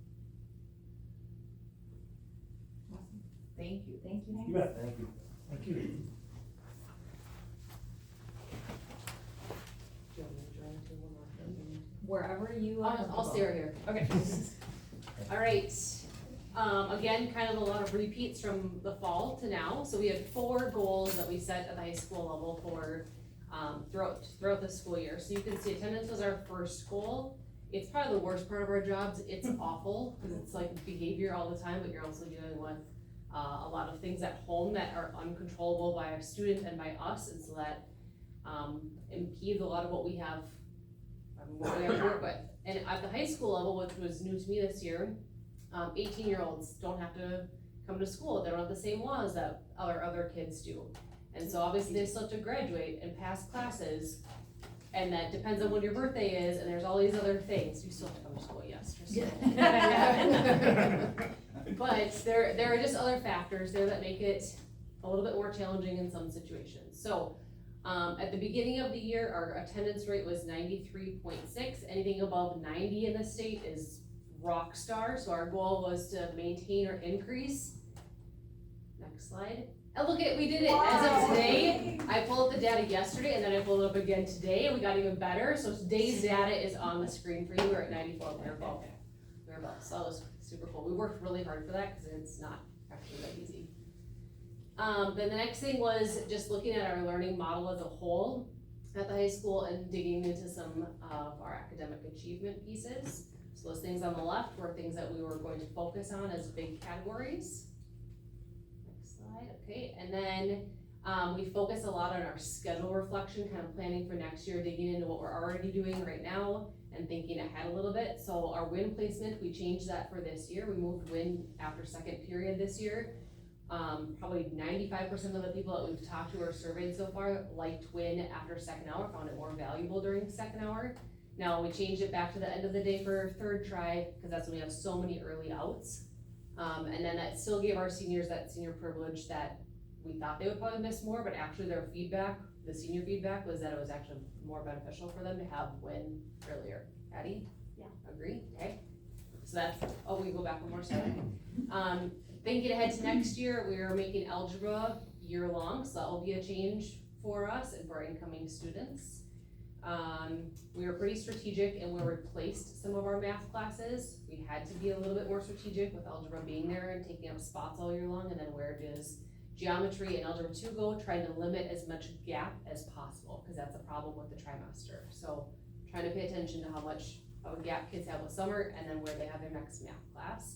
Speaker 14: Awesome. Thank you.
Speaker 7: You bet.
Speaker 10: Thank you.
Speaker 7: Thank you.
Speaker 11: Wherever you are.
Speaker 14: I'll stay right here.
Speaker 11: Okay. All right. Again, kind of a lot of repeats from the fall to now. So we had 4 goals that we set at the high school level for throughout the school year. So you can see attendance was our first goal. It's probably the worst part of our jobs. It's awful, because it's like behavior all the time, but you're also dealing with a lot of things at home that are uncontrollable by our student and by us, and so that impedes a lot of what we have to work with. And at the high school level, which was new to me this year, 18-year-olds don't have to come to school. They don't have the same laws that other kids do. And so obviously they still have to graduate and pass classes, and that depends on when your birthday is, and there's all these other things. You still have to come to school, yes. But there are just other factors there that make it a little bit more challenging in some situations. So at the beginning of the year, our attendance rate was 93.6. Anything above 90 in the state is rock star. So our goal was to maintain or increase. Next slide. And look at, we did it. As of today, I pulled up the data yesterday, and then I pulled it up again today, and we got even better. So today's data is on the screen for you. We're at 94. We're above. So that was super cool. We worked really hard for that, because it's not actually that easy. Then the next thing was just looking at our learning model as a whole at the high school and digging into some of our academic achievement pieces. So those things on the left were things that we were going to focus on as big categories. Next slide, okay. And then we focus a lot on our schedule reflection, kind of planning for next year, digging into what we're already doing right now and thinking ahead a little bit. So our WIN placement, we changed that for this year. We moved WIN after second period this year. Probably 95% of the people that we've talked to or surveyed so far liked WIN after second hour, found it more valuable during second hour. Now we changed it back to the end of the day for third try, because that's when we have so many early outs. And then that still gave our seniors that senior privilege that we thought they would probably miss more, but actually their feedback, the senior feedback, was that it was actually more beneficial for them to have WIN earlier. Addie?
Speaker 18: Yeah.
Speaker 11: Agree? Okay. So that's, oh, we go back one more slide. Thinking ahead to next year, we are making algebra year-long, so that will be a change for us and for our incoming students. We were pretty strategic and we replaced some of our math classes. We had to be a little bit more strategic with algebra being there and taking up spots all year long, and then where does geometry and algebra 2 go, trying to limit as much gap as possible, because that's a problem with the trimester. So trying to pay attention to how much of a gap kids have with summer and then where they have their next math class.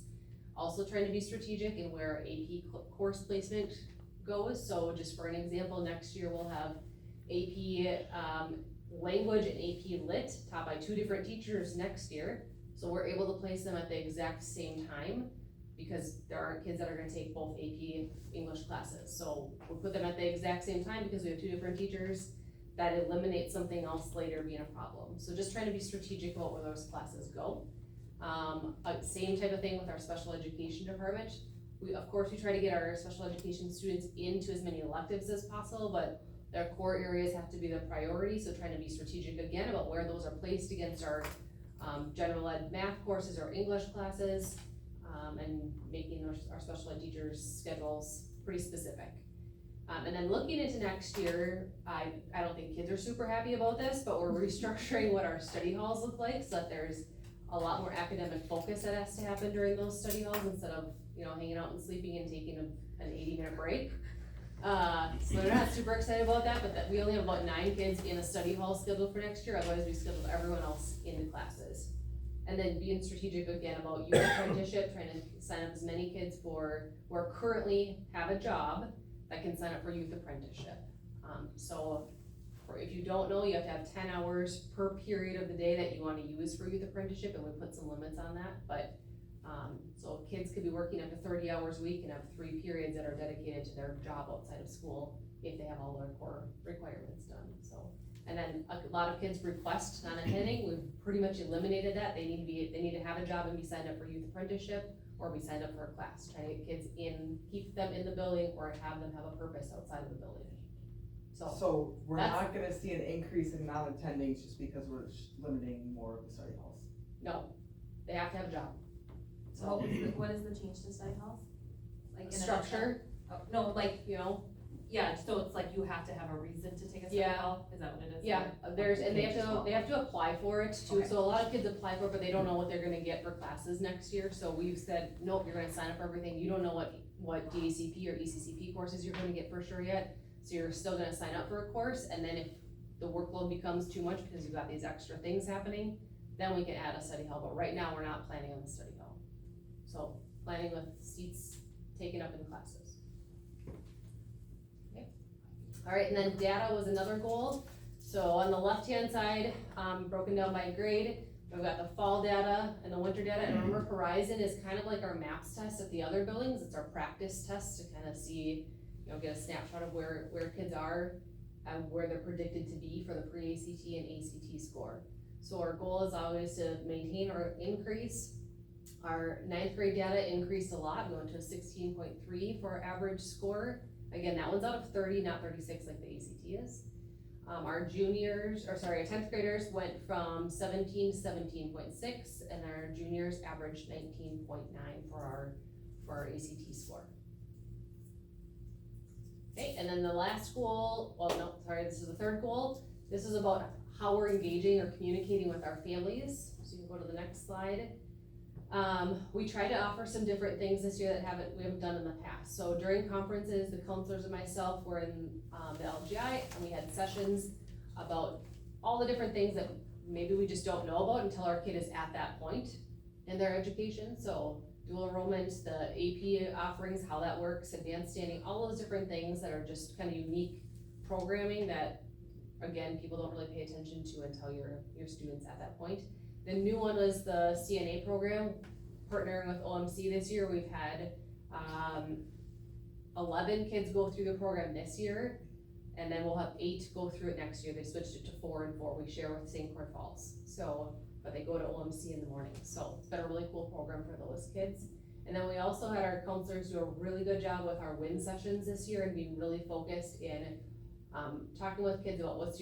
Speaker 11: Also trying to be strategic in where AP course placement goes. So just for an example, next year we'll have AP language and AP lit taught by 2 different teachers next year. So we're able to place them at the exact same time, because there aren't kids that are gonna take both AP English classes. So we'll put them at the exact same time because we have 2 different teachers. That eliminates something else later being a problem. So just trying to be strategic about where those classes go. Same type of thing with our special education department. Of course, we try to get our special education students into as many electives as possible, but their core areas have to be the priority. So trying to be strategic again about where those are placed against our general ed math courses or English classes, and making our special ed teachers' schedules pretty specific. And then looking into next year, I don't think kids are super happy about this, but we're restructuring what our study halls look like so that there's a lot more academic focus that has to happen during those study halls instead of, hanging out and sleeping and taking an 80-minute break. So they're not super excited about that, but that we only have about 9 kids in a study hall scheduled for next year. Otherwise we scheduled everyone else into classes. And then being strategic again about youth apprenticeship, trying to sign up as many kids who currently have a job that can sign up for youth apprenticeship. So if you don't know, you have to have 10 hours per period of the day that you want to use for youth apprenticeship, and we put some limits on that. But so kids could be working up to 30 hours a week and have 3 periods that are dedicated to their job outside of school if they have all their core requirements done. So, and then a lot of kids request non-attending. We've pretty much eliminated that. They need to have a job and be signed up for youth apprenticeship, or be signed up for a class. Try to get kids in, keep them in the building, or have them have a purpose outside of the building.
Speaker 2: So we're not gonna see an increase in non-attendings just because we're limiting more of the study halls?
Speaker 11: No, they have to have a job.
Speaker 14: So what is the change to study halls? Like in a
Speaker 11: Structure.
Speaker 14: No, like, yeah, so it's like you have to have a reason to take a study hall? Is that what it is?
Speaker 11: Yeah, they have to apply for it too. Okay. So a lot of kids apply for it, but they don't know what they're gonna get for classes next year. So we've said, nope, you're gonna sign up for everything. You don't know what DACP or ECCP courses you're gonna get for sure yet. So you're still gonna sign up for a course, and then if the workload becomes too much because you've got these extra things happening, then we can add a study hall, but right now, we're not planning on the study hall. So, planning with seats taken up in classes. Okay. All right, and then data was another goal. So on the left-hand side, broken down by grade, we've got the fall data and the winter data, and remember Horizon is kind of like our MAPS test at the other buildings. It's our practice test to kind of see, get a snapshot of where kids are and where they're predicted to be for the pre-ACT and ACT score. So our goal is always to maintain or increase. Our 9th grade data increased a lot. We went to a 16.3 for our average score. Again, that one's out of 30, not 36 like the ACT is. Our 10th graders went from 17 to 17.6, and our juniors averaged 19.9 for our ACT score. Okay, and then the last goal, this is the third goal. This is about how we're engaging or communicating with our families. So you can go to the next slide. We try to offer some different things this year that we haven't done in the past. So during conferences, the counselors and myself were in the LGI, and we had sessions about all the different things that maybe we just don't know about until our kid is at that point in their education. So dual enrollment, the AP offerings, how that works, advanced standing, all those different things that are just kind of unique programming that, again, people don't really pay attention to until your student's at that point. The new one was the CNA program, partnering with OMC this year. We've had 11 kids go through the program this year, and then we'll have 8 go through it next year. They switched it to 4 and 4. We share with St. Clair Falls. But they go to OMC in the morning. So it's been a really cool program for those kids. And then we also had our counselors do a really good job with our WIN sessions this year and being really focused in talking with kids about what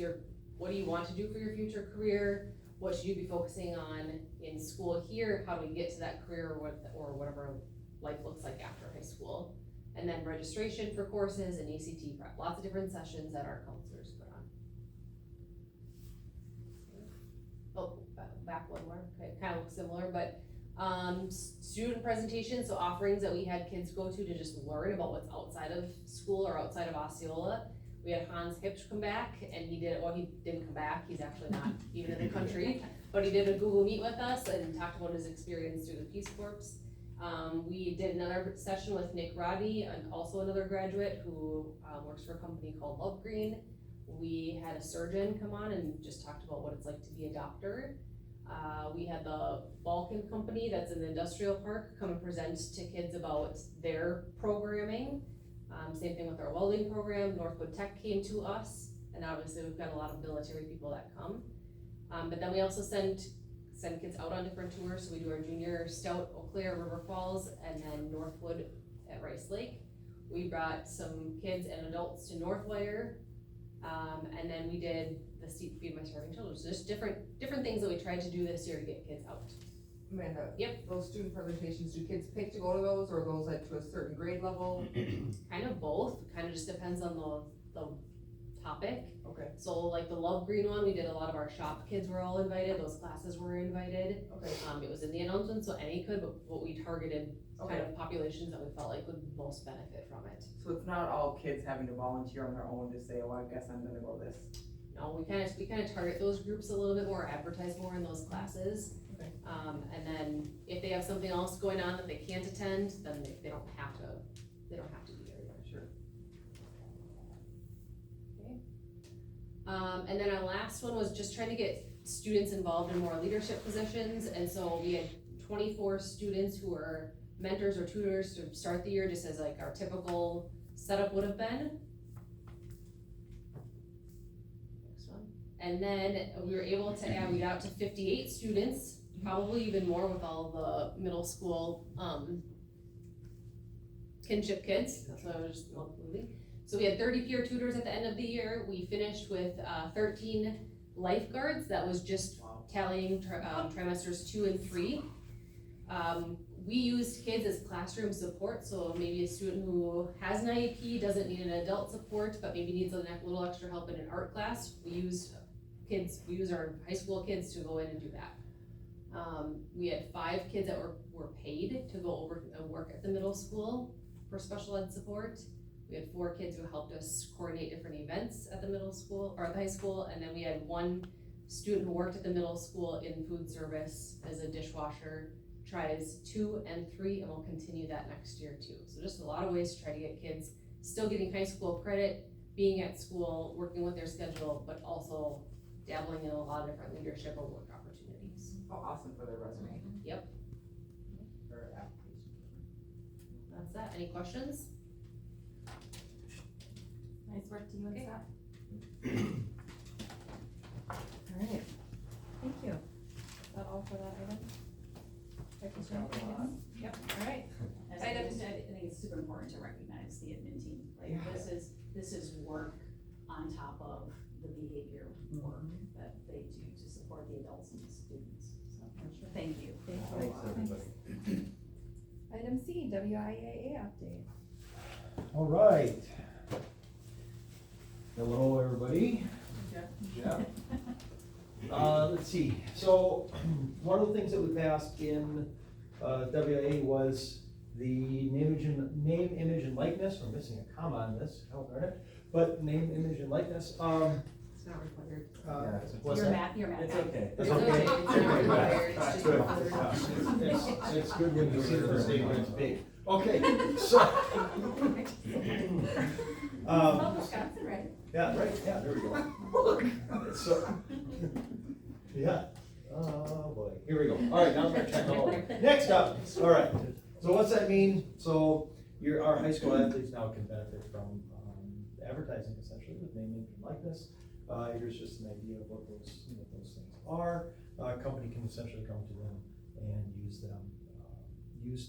Speaker 11: do you want to do for your future career? What should you be focusing on in school here? How do we get to that career or whatever life looks like after high school? And then registration for courses and ACT prep. Lots of different sessions that our counselors put on. Oh, back one more. Okay, kind of looks similar, but student presentations, so offerings that we had kids go to just learn about what's outside of school or outside of Osceola. We had Hans Hipsch come back, and he didn't come back, he's actually not even in the country, but he did a Google Meet with us and talked about his experience through the Peace Corps. We did another session with Nick Rodney, and also another graduate who works for a company called Love Green. We had a surgeon come on and just talked about what it's like to be a doctor. We had the Balkan company that's in the industrial park come and present to kids about their programming. Same thing with our welding program. Northwood Tech came to us, and obviously we've got a lot of military people that come. But then we also send kids out on different tours. So we do our junior scout, Eau Claire, River Falls, and then Northwood at Rice Lake. We brought some kids and adults to Northwire, and then we did the Feed My Starving Children. So just different things that we tried to do this year to get kids out.
Speaker 2: Amanda,
Speaker 11: yep.
Speaker 2: Those student presentations, do kids pick to go to those, or those like to a certain grade level?
Speaker 11: Kind of both, kind of just depends on the topic.
Speaker 2: Okay.
Speaker 11: So like the Love Green one, we did a lot of our shop kids were all invited, those classes were invited.
Speaker 2: Okay.
Speaker 11: It was in the announcement, so any could, but what we targeted kind of populations that we felt like would most benefit from it.
Speaker 2: So it's not all kids having to volunteer on their own to say, oh, I guess I'm gonna go this.
Speaker 11: No, we kind of target those groups a little bit more, advertise more in those classes.
Speaker 2: Okay.
Speaker 11: And then if they have something else going on that they can't attend, then they don't have to be there yet.
Speaker 2: Sure.
Speaker 11: Okay. And then our last one was just trying to get students involved in more leadership positions, and so we had 24 students who were mentors or tutors to start the year, just as like our typical setup would have been. Next one. And then we were able to add, we got up to 58 students, probably even more with all the middle school kinship kids. That's what I was just moving. So we had 30 peer tutors at the end of the year. We finished with 13 lifeguards. That was just tallying trimesters 2 and 3. We used kids as classroom support, so maybe a student who has an IEP doesn't need an adult support, but maybe needs a little extra help in an art class. We use our high school kids to go in and do that. We had 5 kids that were paid to go over and work at the middle school for special ed support. We had 4 kids who helped us coordinate different events at the middle school, or at the high school, and then we had 1 student who worked at the middle school in food service as a dishwasher, tries 2 and 3, and will continue that next year too. So just a lot of ways to try to get kids still getting high school credit, being at school, working with their schedule, but also dabbling in a lot of different leadership or work opportunities.
Speaker 2: How awesome for their resume.
Speaker 11: Yep,
Speaker 2: Their application.
Speaker 11: that's that. Any questions?
Speaker 19: Nice work to you and
Speaker 11: Okay.
Speaker 19: staff.
Speaker 4: Alright, thank you. Is that all for that item?
Speaker 3: Yep, alright. As I said, I think it's super important to recognize the admin team, like, this is work on top of the behavior work that they do to support the adults and the students, so, thank you.
Speaker 10: Thanks, everybody.
Speaker 4: Item C, WIAA update.
Speaker 16: All right. Hello, everybody.
Speaker 2: Jeff.
Speaker 16: Let's see, so one of the things that we passed in WIA was the name, image, and likeness. We're missing a comma on this, oh darn it, but name, image, and likeness.
Speaker 11: It's not required.
Speaker 16: What's
Speaker 3: Your
Speaker 16: that?
Speaker 3: math, your math.
Speaker 10: It's okay.
Speaker 16: That's
Speaker 11: It's
Speaker 16: okay.
Speaker 11: not required, it's just
Speaker 16: Good.
Speaker 11: required.
Speaker 16: It's good when you see the mistake when it's big. Okay, so.
Speaker 19: Wisconsin, right?
Speaker 16: Yeah, right, yeah, there we go. So, yeah, oh boy, here we go. All right, now I'm gonna check all of them. Next up, all right, so what's that mean? So our high school athletes now can benefit from advertising essentially with name, image, and likeness. Here's just an idea of what those things are. A company can essentially come to them and use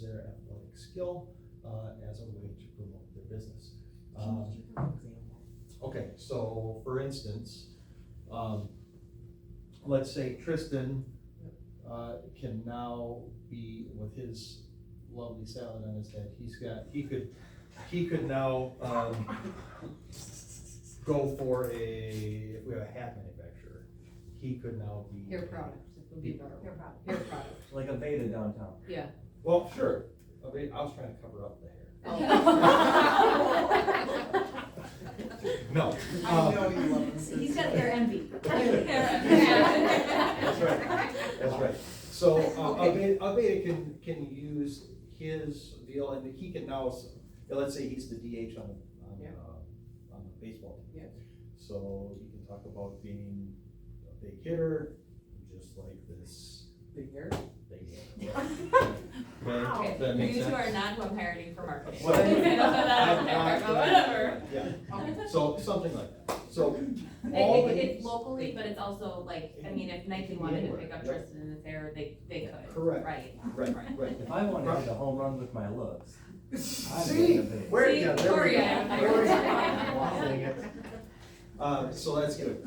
Speaker 16: their athletic skill as a way to promote their business. Okay, so for instance, let's say Tristan can now be, with his lovely salad on his head, he could now go for if we have a hat manufacturer, he could now be.
Speaker 11: Hair product, it would be better. Hair product.
Speaker 10: Like a Veda downtown.
Speaker 11: Yeah.
Speaker 16: Well, sure, I mean, I was trying to cover up the hair. No.
Speaker 2: I know you love him.
Speaker 3: He's got hair envy.
Speaker 16: That's right, that's right. So, Aveda can use his deal, and he can now, let's say he's the DH on the baseball team.
Speaker 2: Yeah.
Speaker 16: So he can talk about being a big hitter, just like this.
Speaker 2: Big hair?
Speaker 16: Big hair.
Speaker 19: Wow.
Speaker 16: Okay, does that make
Speaker 19: You two
Speaker 16: sense?
Speaker 19: are not who I'm hiring for marketing.
Speaker 16: Well,
Speaker 19: I don't know that out there, but whatever.
Speaker 16: Yeah, so something like that. So all
Speaker 19: It's
Speaker 16: these.
Speaker 19: locally, but it's also like, I mean, if Nike
Speaker 16: It can be
Speaker 19: wanted to
Speaker 16: anywhere,
Speaker 19: pick up
Speaker 16: yep.
Speaker 19: Tristan in his hair, they could.
Speaker 16: Correct.
Speaker 19: Right.
Speaker 16: Right.
Speaker 10: If I want to hit a home run with my looks, I'm
Speaker 16: See,
Speaker 10: gonna be-
Speaker 16: where,
Speaker 19: See,
Speaker 16: yeah, there we go.
Speaker 19: Gloria.
Speaker 16: There we go. Dang it. So that's good.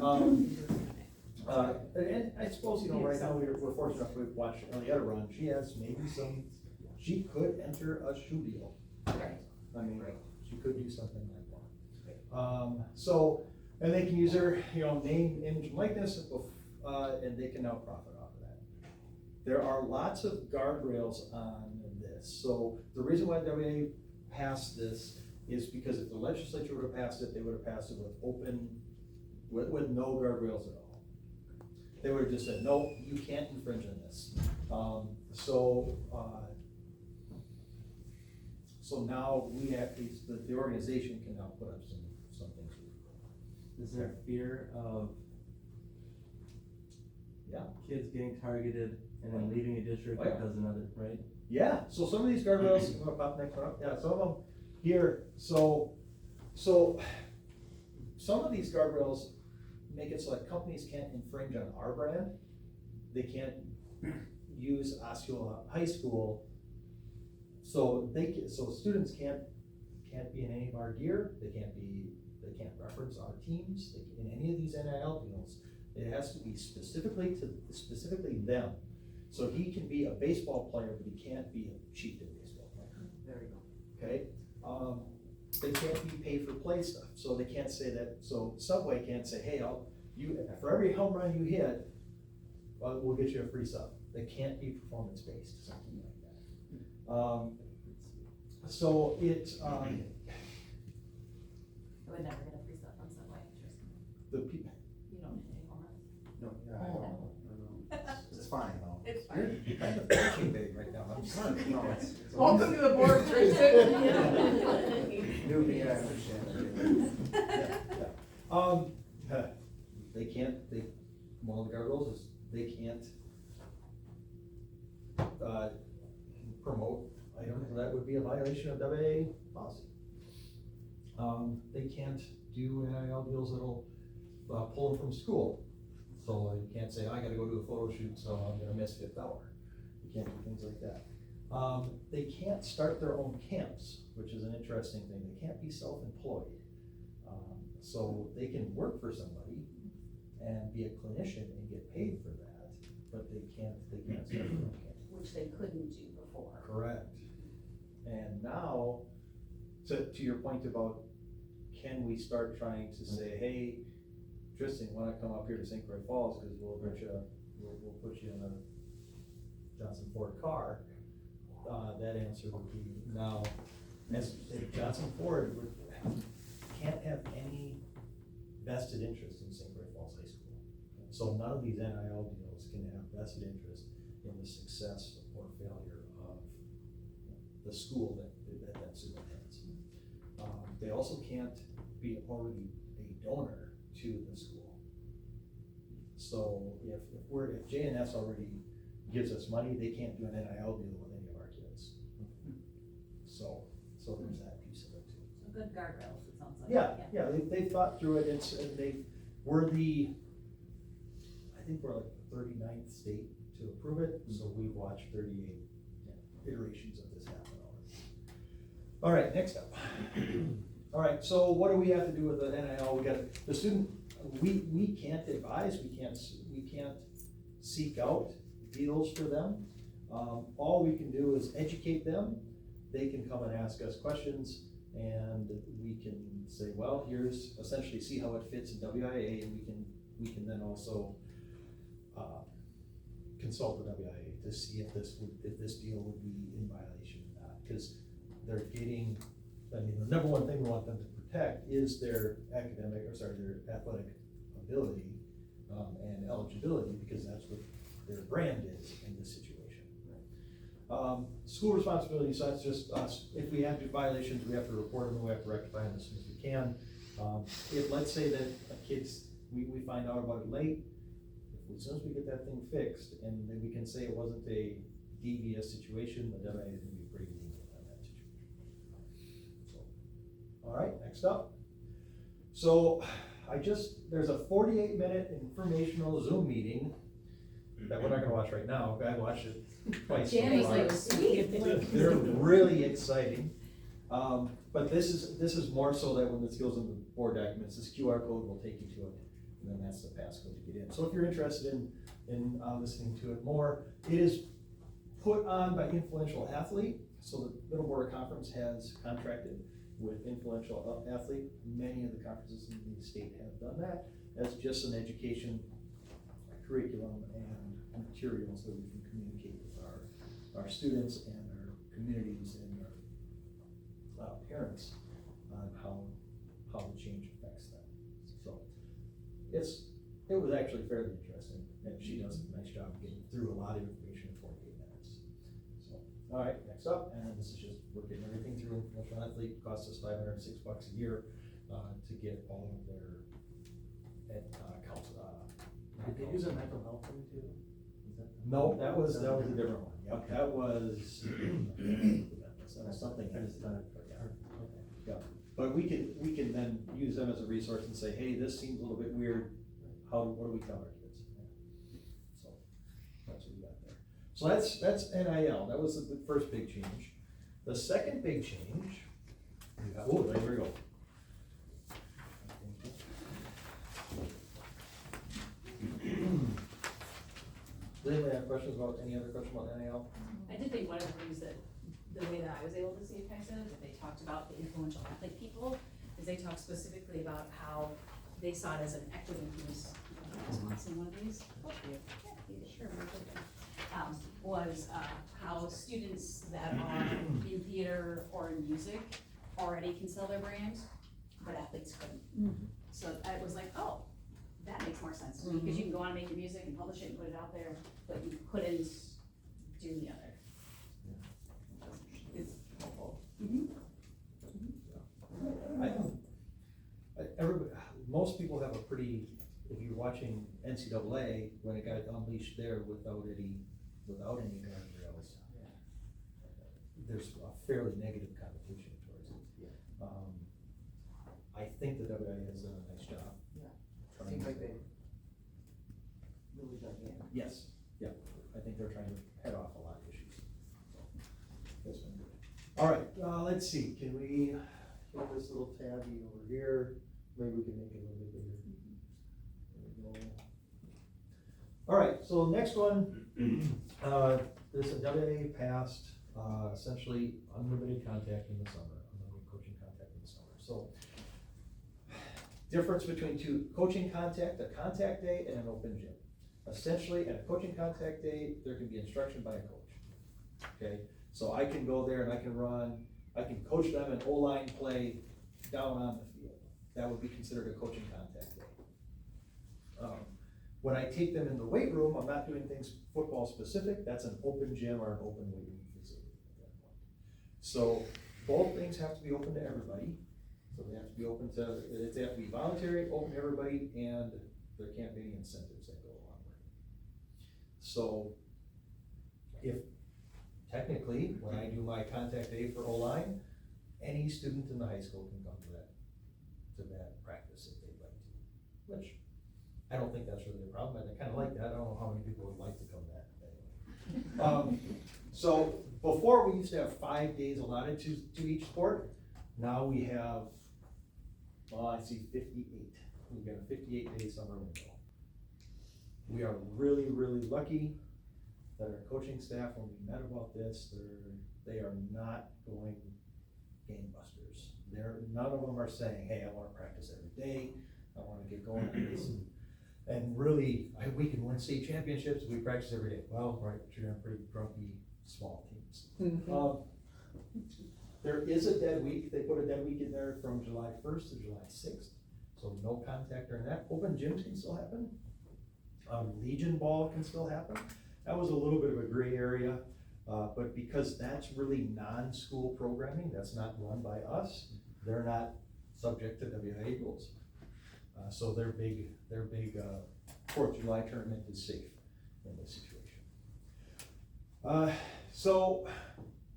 Speaker 16: And I suppose, right now, we're fortunate enough to watch Elietta run. She could enter a shoe deal. I mean, she could do something like that. So, and they can use their, name, image, and likeness, and they can now profit off of that. There are lots of guardrails on this. So the reason why WA passed this is because if the legislature would have passed it, they would have passed it with no guardrails at all. They would have just said, no, you can't infringe on this. So now we the organization can now put up some things.
Speaker 10: Is there fear of kids getting targeted and then leaving a district because another, right?
Speaker 16: Yeah, so some of these guardrails, you wanna pop the next one up? Yeah, some of them here, so some of these guardrails make it so that companies can't infringe on our brand. They can't use Osceola High School. So students can't be in any of our gear. They can't reference our teams in any of these NIL deals. It has to be specifically them. So he can be a baseball player, but he can't be a cheated baseball player.
Speaker 2: There you go.
Speaker 16: Okay? They can't be paid for play stuff, so they can't say that, so Subway can't say, hey, for every home run you hit, we'll get you a free sub. They can't be performance-based, something like that. So
Speaker 3: I would never get a free stuff on Subway, just,
Speaker 16: The people,
Speaker 3: you don't hit any home runs.
Speaker 17: No, yeah, I know. It's fine though.
Speaker 3: It's fine.
Speaker 17: You're kind of pushing big right now, I'm sorry, no, it's.
Speaker 2: Welcome to the board, Tristan.
Speaker 17: Newbie, I understand.
Speaker 16: they can't, one of the guardrails is, they can't, promote items that would be a violation of WA policy. They can't do NIL deals that'll, pull them from school. So you can't say, I gotta go do a photo shoot, so I'm gonna miss fifth hour. You can't do things like that. They can't start their own camps, which is an interesting thing. They can't be self-employed. So they can work for somebody and be a clinician and get paid for that, but they can't start their own camp.
Speaker 3: Which they couldn't do before.
Speaker 16: Correct. And now, to your point about, can we start trying to say, hey, Tristan, why not come up here to St. Croix Falls, because we'll put you in a Johnson Ford car. That answer would be no. As if Johnson Ford can't have any vested interest in St. Croix Falls High School. So none of these NIL deals can have vested interest in the success or failure of the school that superintends. They also can't be already a donor to the school. So if JNS already gives us money, they can't do an NIL deal with any of our kids. So there's that piece of it too.
Speaker 3: So good guardrails, it sounds like.
Speaker 16: Yeah, they thought through it, we're I think we're like the 39th state to approve it, so we've watched 38 iterations of this happen already. All right, next up. All right, so what do we have to do with the NIL? We got the student, we can't advise, we can't seek out deals for them. All we can do is educate them. They can come and ask us questions, and we can say, well, here's essentially see how it fits in WIA, and we can then also consult the WIA to see if this deal would be in violation or not, because they're getting, the number one thing we want them to protect is their their athletic ability and eligibility, because that's what their brand is in this situation. School responsibility, so that's just us. If we have violations, we have to report them, we have to rectify them as soon as we can. If, let's say that we find out about it late, as soon as we get that thing fixed, and then we can say it wasn't a devious situation, the WIA is gonna be pretty lenient on that situation. So, all right, next up. So there's a 48-minute informational Zoom meeting that we're not gonna watch right now. I watched it twice. They're really exciting. But this is more so that when this goes into the board documents, this QR code will take you to it, and then that's the passcode to get in. So if you're interested in listening to it more, it is put on by Influential Athlete. So the Middle Border Conference has contracted with Influential Athlete. Many of the conferences in the state have done that as just an education curriculum and materials that we can communicate with our students and our communities and our parents on how the change affects them. So it was actually fairly interesting, and she does a nice job of getting through a lot of information in 48 minutes. So, all right, next up, and this is just, we're getting everything through Influential Athlete. It costs us $506 a year to get all of their accounts.
Speaker 5: Did they use a mental health thing too?
Speaker 16: No, that was a different one. Yep, that was something. Yeah, but we can then use them as a resource and say, hey, this seems a little bit weird. What do we tell our kids? So that's what we got there. So that's NIL. That was the first big change. The second big change. Oh, there we go. Does anybody have questions about any other question about NIL?
Speaker 3: I did think one of the things that, the way that I was able to see it kind of, that they talked about the influential athlete people, is they talked specifically about how they saw it as an equity piece. In one of these, sure, was how students that are in theater or in music already can sell their brand, but athletes couldn't. So I was like, oh, that makes more sense to me, because you can go on and make your music and publish it and put it out there, but you couldn't do the other.
Speaker 2: It's helpful.
Speaker 16: Everybody, most people have a pretty, if you're watching NCAA, when it got unleashed there without any guardrails, there's a fairly negative connotation towards it. I think the WIA has done a nice job.
Speaker 2: Yeah. Seems like they really dug in.
Speaker 16: Yes, yeah, I think they're trying to head off a lot of issues. So, that's been good. All right, let's see, can we hit this little tabby over here? Maybe we can make it a little bit bigger. There we go. All right, so next one, this WA passed, essentially unlimited contact in the summer, unlimited coaching contact in the summer. So, difference between two, coaching contact, a contact day and an open gym. Essentially, at a coaching contact day, there can be instruction by a coach, okay? So I can go there and I can coach them in O-line play down on the field. That would be considered a coaching contact day. When I take them in the weight room, I'm not doing things football specific, that's an open gym or an open weight room facility at that point. So both things have to be open to everybody. So they have to be open to, they have to be voluntary, open to everybody, and there can't be any incentives that go along with it. So if technically, when I do my contact day for O-line, any student in the high school can come to that practice if they'd like to, which I don't think that's really a problem. I kind of like that. I don't know how many people would like to come to that anyway. So before we used to have 5 days allotted to each sport. Now we have, well, I see 58. We've got a 58-day summer window. We are really, really lucky that our coaching staff, when we met about this, they are not going gangbusters. None of them are saying, hey, I wanna practice every day, I wanna get going on this. And really, we can win state championships if we practice every day. Well, right, but you're gonna have pretty grumpy, small teams. There is a dead week. They put a dead week in there from July 1st to July 6th. So no contact during that. Open gyms can still happen. Legion ball can still happen. That was a little bit of a gray area, but because that's really non-school programming, that's not run by us, they're not subject to WIA rules. So their big 4th of July tournament is safe in this situation. So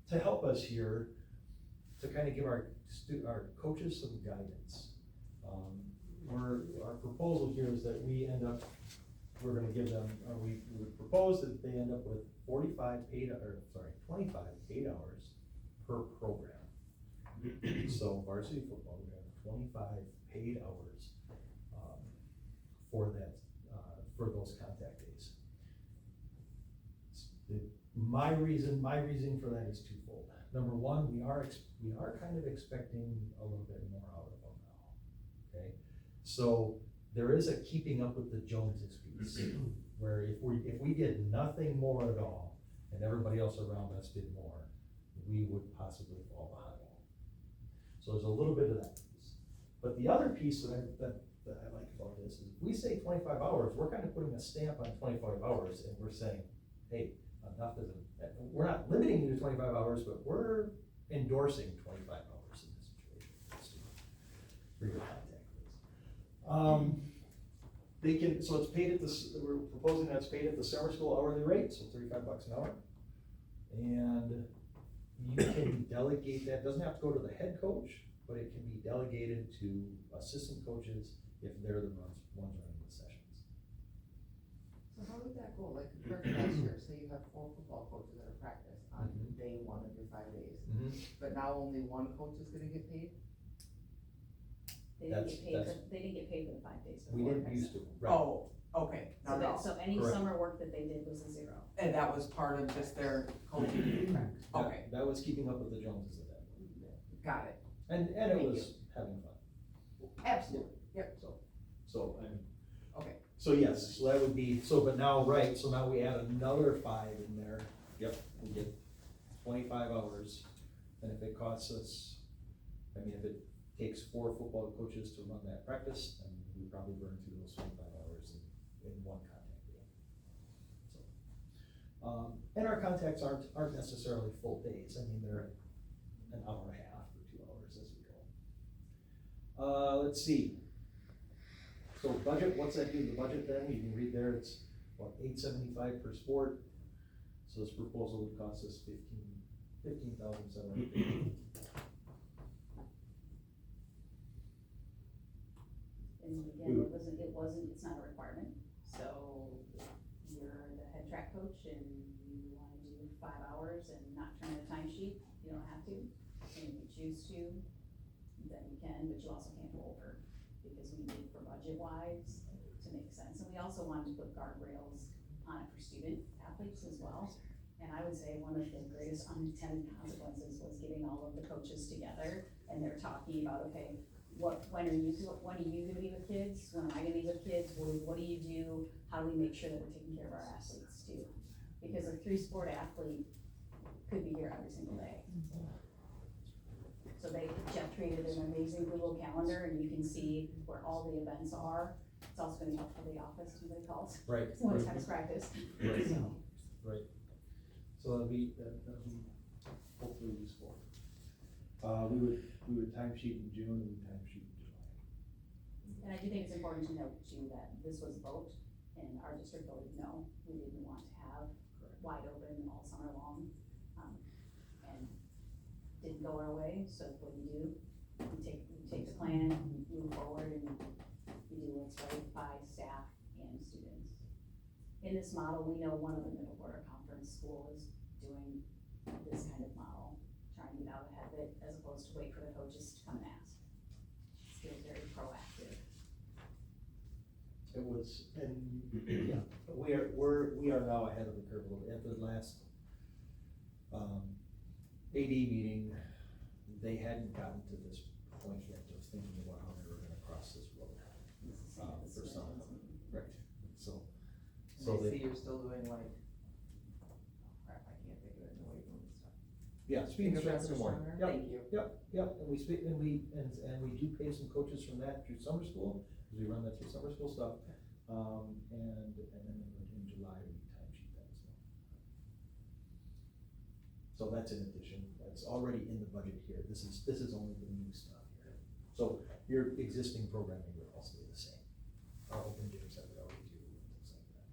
Speaker 16: to help us here, to kind of give our coaches some guidance, our proposal here is that we're gonna give them, we would propose that they end up with 25 paid hours per program. So varsity football, we have 25 paid hours for that, for those contact days. My reason for that is twofold. Number one, we are kind of expecting a little bit more out of them now, okay? So there is a keeping up with the Joneses piece, where if we did nothing more at all, and everybody else around us did more, we would possibly fall behind. So there's a little bit of that piece. But the other piece that I like about this is, if we say 25 hours, we're kind of putting a stamp on 25 hours, and we're saying, hey, enough isn't, we're not limiting you to 25 hours, but we're endorsing 25 hours in this situation for your contact days. They can, so it's paid at we're proposing that's paid at the summer school hourly rate, so $35 an hour. And you can delegate that, doesn't have to go to the head coach, but it can be delegated to assistant coaches if they're the ones running the sessions.
Speaker 2: So how would that go, like compared to last year, say you have 4 football coaches that are practice on day 1 of your 5 days, but now only 1 coach is gonna get paid?
Speaker 3: They didn't get paid for the 5 days
Speaker 16: We
Speaker 3: before.
Speaker 16: didn't used to. Right.
Speaker 2: Oh, okay, not at all.
Speaker 3: So any
Speaker 16: Correct.
Speaker 3: summer work that they did was a 0.
Speaker 2: And that was part of just their coaching, okay,
Speaker 16: That was keeping up with the Joneses at that point.
Speaker 2: got it.
Speaker 16: And it was having fun.
Speaker 2: Absolutely, yep.
Speaker 16: So I mean.
Speaker 2: Okay.
Speaker 16: So yes, so that would be, but now, right, so now we add another 5 in there. Yep, we get 25 hours, and if it costs us, I mean, if it takes 4 football coaches to run that practice, and we probably burn through those 25 hours in one contact day. So, and our contacts aren't necessarily full days. I mean, they're an hour and a half or 2 hours as we go. Let's see. So budget, what's that do to the budget then? You can read there, it's what, $875 per sport. So this proposal would cost us $15,750.
Speaker 3: And again, it's not a requirement, so you're the head track coach and you wanna do 5 hours and not turn in a timesheet, you don't have to. And if you choose to, then you can, but you also can't go over, because we need for budget wise to make sense. And we also wanted to put guardrails on it for student athletes as well. And I would say one of the greatest unintended consequences was getting all of the coaches together and they're talking about, okay, when are you gonna be with kids? When am I gonna be with kids? What do you do? How do we make sure that we're taking care of our athletes too? Because a 3-sport athlete could be here every single day. So Jeff created an amazing Google Calendar and you can see where all the events are. It's also gonna be helpful for the office, somebody calls.
Speaker 16: Right.
Speaker 3: One time's practice.
Speaker 16: Right.
Speaker 3: So.
Speaker 16: Right. So that'll be hopefully useful. We would timesheet in June and we would timesheet in July.
Speaker 3: And I do think it's important to note too that this was a vote and our district voted no. We didn't want to have wide open all summer long. And didn't go our way, so what do? We take the plan, move forward, and we do what's right by staff and students. In this model, we know one of the middle border conference schools is doing this kind of model, trying to get out ahead of it, as opposed to wait for the coaches to come and ask. It feels very proactive.
Speaker 16: It was, and yeah, we are now ahead of the curve a little bit. At the last AD meeting, they hadn't gotten to this point yet of thinking about how they were gonna cross this road for some of them. Right. So
Speaker 2: I
Speaker 16: they
Speaker 2: see you're still doing like, crap, I can't think of it in the weight room and stuff.
Speaker 16: Yeah, speaking of strength in the morning. Yep,
Speaker 2: Thank you.
Speaker 16: Yep, and we speak, and we do pay some coaches from that through summer school, because we run that through summer school stuff. And then in July, we timesheet that as well. So that's in addition, that's already in the budget here. This is only the new stuff here. So your existing programming would all stay the same. Our open gyms that we already do, and things like that.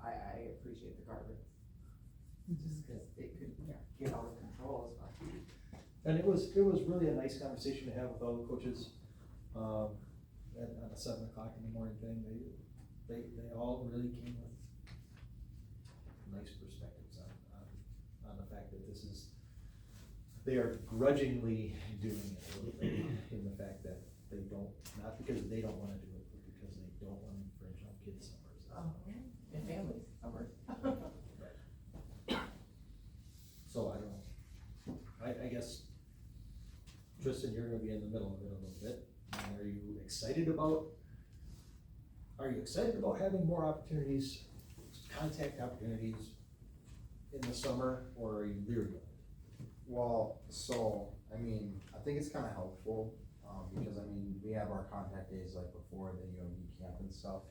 Speaker 2: I appreciate the guardrails. Just cause it could get out of control as well.
Speaker 16: And it was really a nice conversation to have with all the coaches, on a 7 o'clock in the morning thing. They all really came with nice perspectives on the fact that they are grudgingly doing it a little bit, in the fact that they don't, not because they don't wanna do it, but because they don't wanna infringe on kids' summers.
Speaker 2: And families, summers.
Speaker 16: So I don't know, I guess, Tristan, you're gonna be in the middle of it a little bit. And are you excited about having more opportunities, contact opportunities in the summer, or are you leery of it?
Speaker 17: Well, so, I mean, I think it's kinda helpful, because I mean, we have our contact days like before the UMD camp and stuff.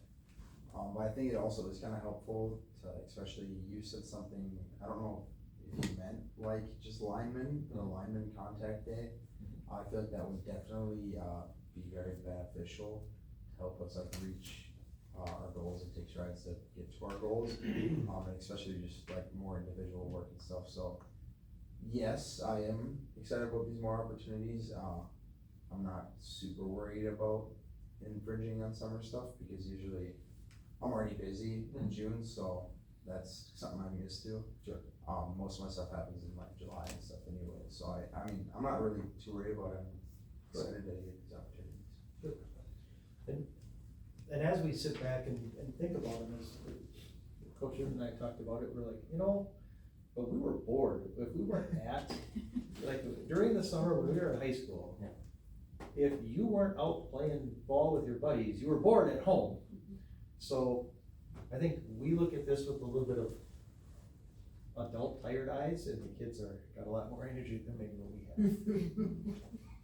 Speaker 17: But I think it also is kinda helpful to, especially you said something, I don't know if you meant like just linemen, the lineman contact day. I feel like that would definitely, be very beneficial to help us like reach, our goals and take strides to get to our goals. And especially just like more individual work and stuff, so. Yes, I am excited about these more opportunities. I'm not super worried about infringing on summer stuff, because usually I'm already busy in June, so that's something I'm used to.
Speaker 16: Sure.
Speaker 17: Most of my stuff happens in like July and stuff anyway, so I mean, I'm not really too worried about it. I'm excited to get these opportunities.
Speaker 16: Good. And as we sit back and think about it, as Coach Jim and I talked about it, we're like, but we were bored. If we weren't like during the summer when we were in high school, if you weren't out playing ball with your buddies, you were bored at home. So I think we look at this with a little bit of adult tired eyes, and the kids got a lot more energy than maybe what we have.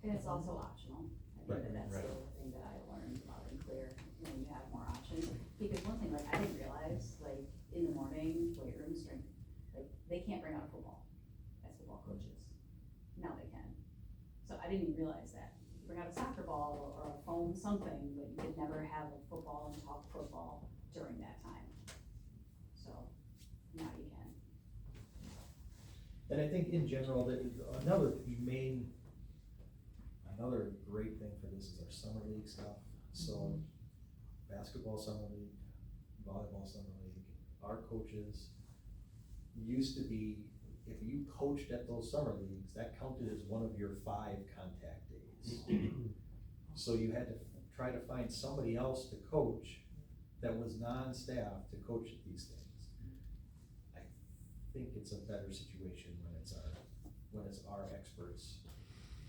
Speaker 3: And it's also optional. I
Speaker 16: Right,
Speaker 3: think that's the
Speaker 16: right.
Speaker 3: other thing that I learned loud and clear, when you have more options. Because one thing, like, I didn't realize, like, in the morning, weight room strength, like, they can't bring out a football as football coaches. Now they can. So I didn't even realize that. You bring out a soccer ball or a foam something, but you could never have a football and talk football during that time. So now you can.
Speaker 16: And I think in general, that another great thing for this is our summer league stuff. So basketball summer league, volleyball summer league, our coaches used to be, if you coached at those summer leagues, that counted as one of your 5 contact days. So you had to try to find somebody else to coach that was non-staff to coach at these things. I think it's a better situation when it's our experts,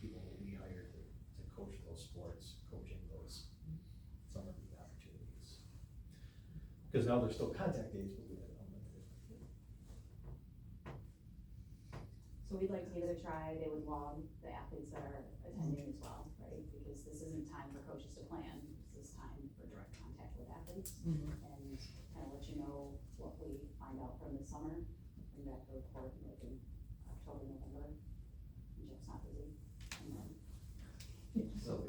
Speaker 16: people that we hire to coach those sports, coaching those summer league opportunities. Because now there's still contact days, but we have unlimited.
Speaker 3: So we'd like to give it a try. They would log the athletes that are attending as well, right? Because this isn't time for coaches to plan. This is time for direct contact with athletes. And kind of let you know what we find out from the summer. Bring back the report like in October, November. And Jeff's not busy. And then
Speaker 1: So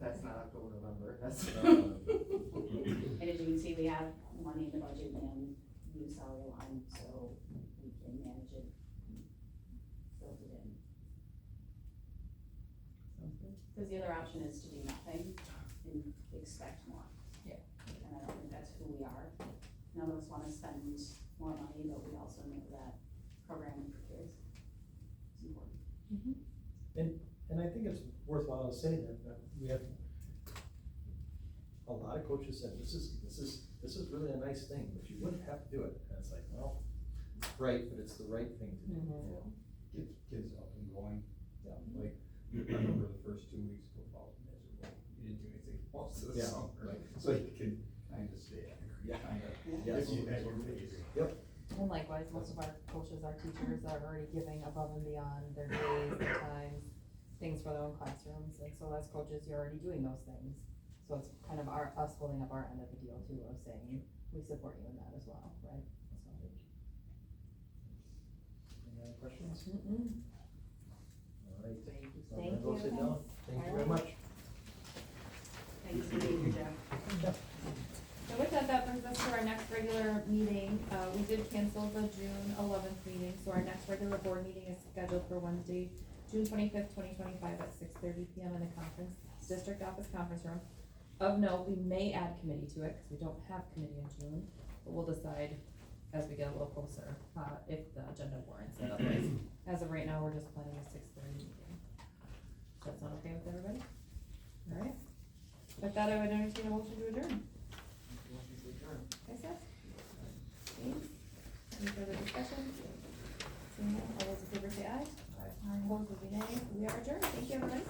Speaker 1: that's not October, November, that's.
Speaker 3: and as you can see, we have money in the budget and new salary line, so we can manage it, build it in. Because the other option is to do nothing and expect more.
Speaker 14: Yeah.
Speaker 3: And I don't think that's who we are. None of us wanna spend more money, but we also know that programming for kids is important.
Speaker 16: And I think it's worthwhile to say that we have a lot of coaches said, this is really a nice thing, but you wouldn't have to do it. And it's like, well, it's right, but it's the right thing to do.
Speaker 9: Get kids up and going. Yeah. Like, I remember the first 2 weeks of football was miserable. You didn't do anything most of the
Speaker 16: Yeah,
Speaker 9: summer.
Speaker 16: right.
Speaker 9: So you can kind of stay angry, kind of,
Speaker 16: Yes.
Speaker 9: if you had your pace.
Speaker 16: Yep.
Speaker 14: And likewise, most of our coaches, our teachers are already giving above and beyond their days, their times, things for their own classrooms, and so as coaches, you're already doing those things. So it's kind of us holding up our end of the deal too, of saying, we support you in that as well, right? So.
Speaker 16: Any other questions?
Speaker 14: Mm-mm.
Speaker 16: All right.
Speaker 14: Thank
Speaker 16: So I'm gonna
Speaker 14: you.
Speaker 16: go sit down. Thank you very much.
Speaker 3: Thanks for being here, Jeff.
Speaker 14: So with that, that brings us to our next regular meeting. We did cancel the June 11th meeting, so our next regular board meeting is scheduled for Wednesday, June 25th, 2025 at 6:30 PM in the district office conference room. Of note, we may add committee to it, because we don't have committee in June, but we'll decide as we get a little closer, if the agenda warrants it. Otherwise, as of right now, we're just planning a 6:30 meeting. Does that sound okay with everybody? All right. With that, I would entertain a motion to adjourn. Okay, Seth? James? Any further discussion? Seeing none, all those in favor say aye. Aye. Opposed would be nay. We are adjourned. Thank you, everybody.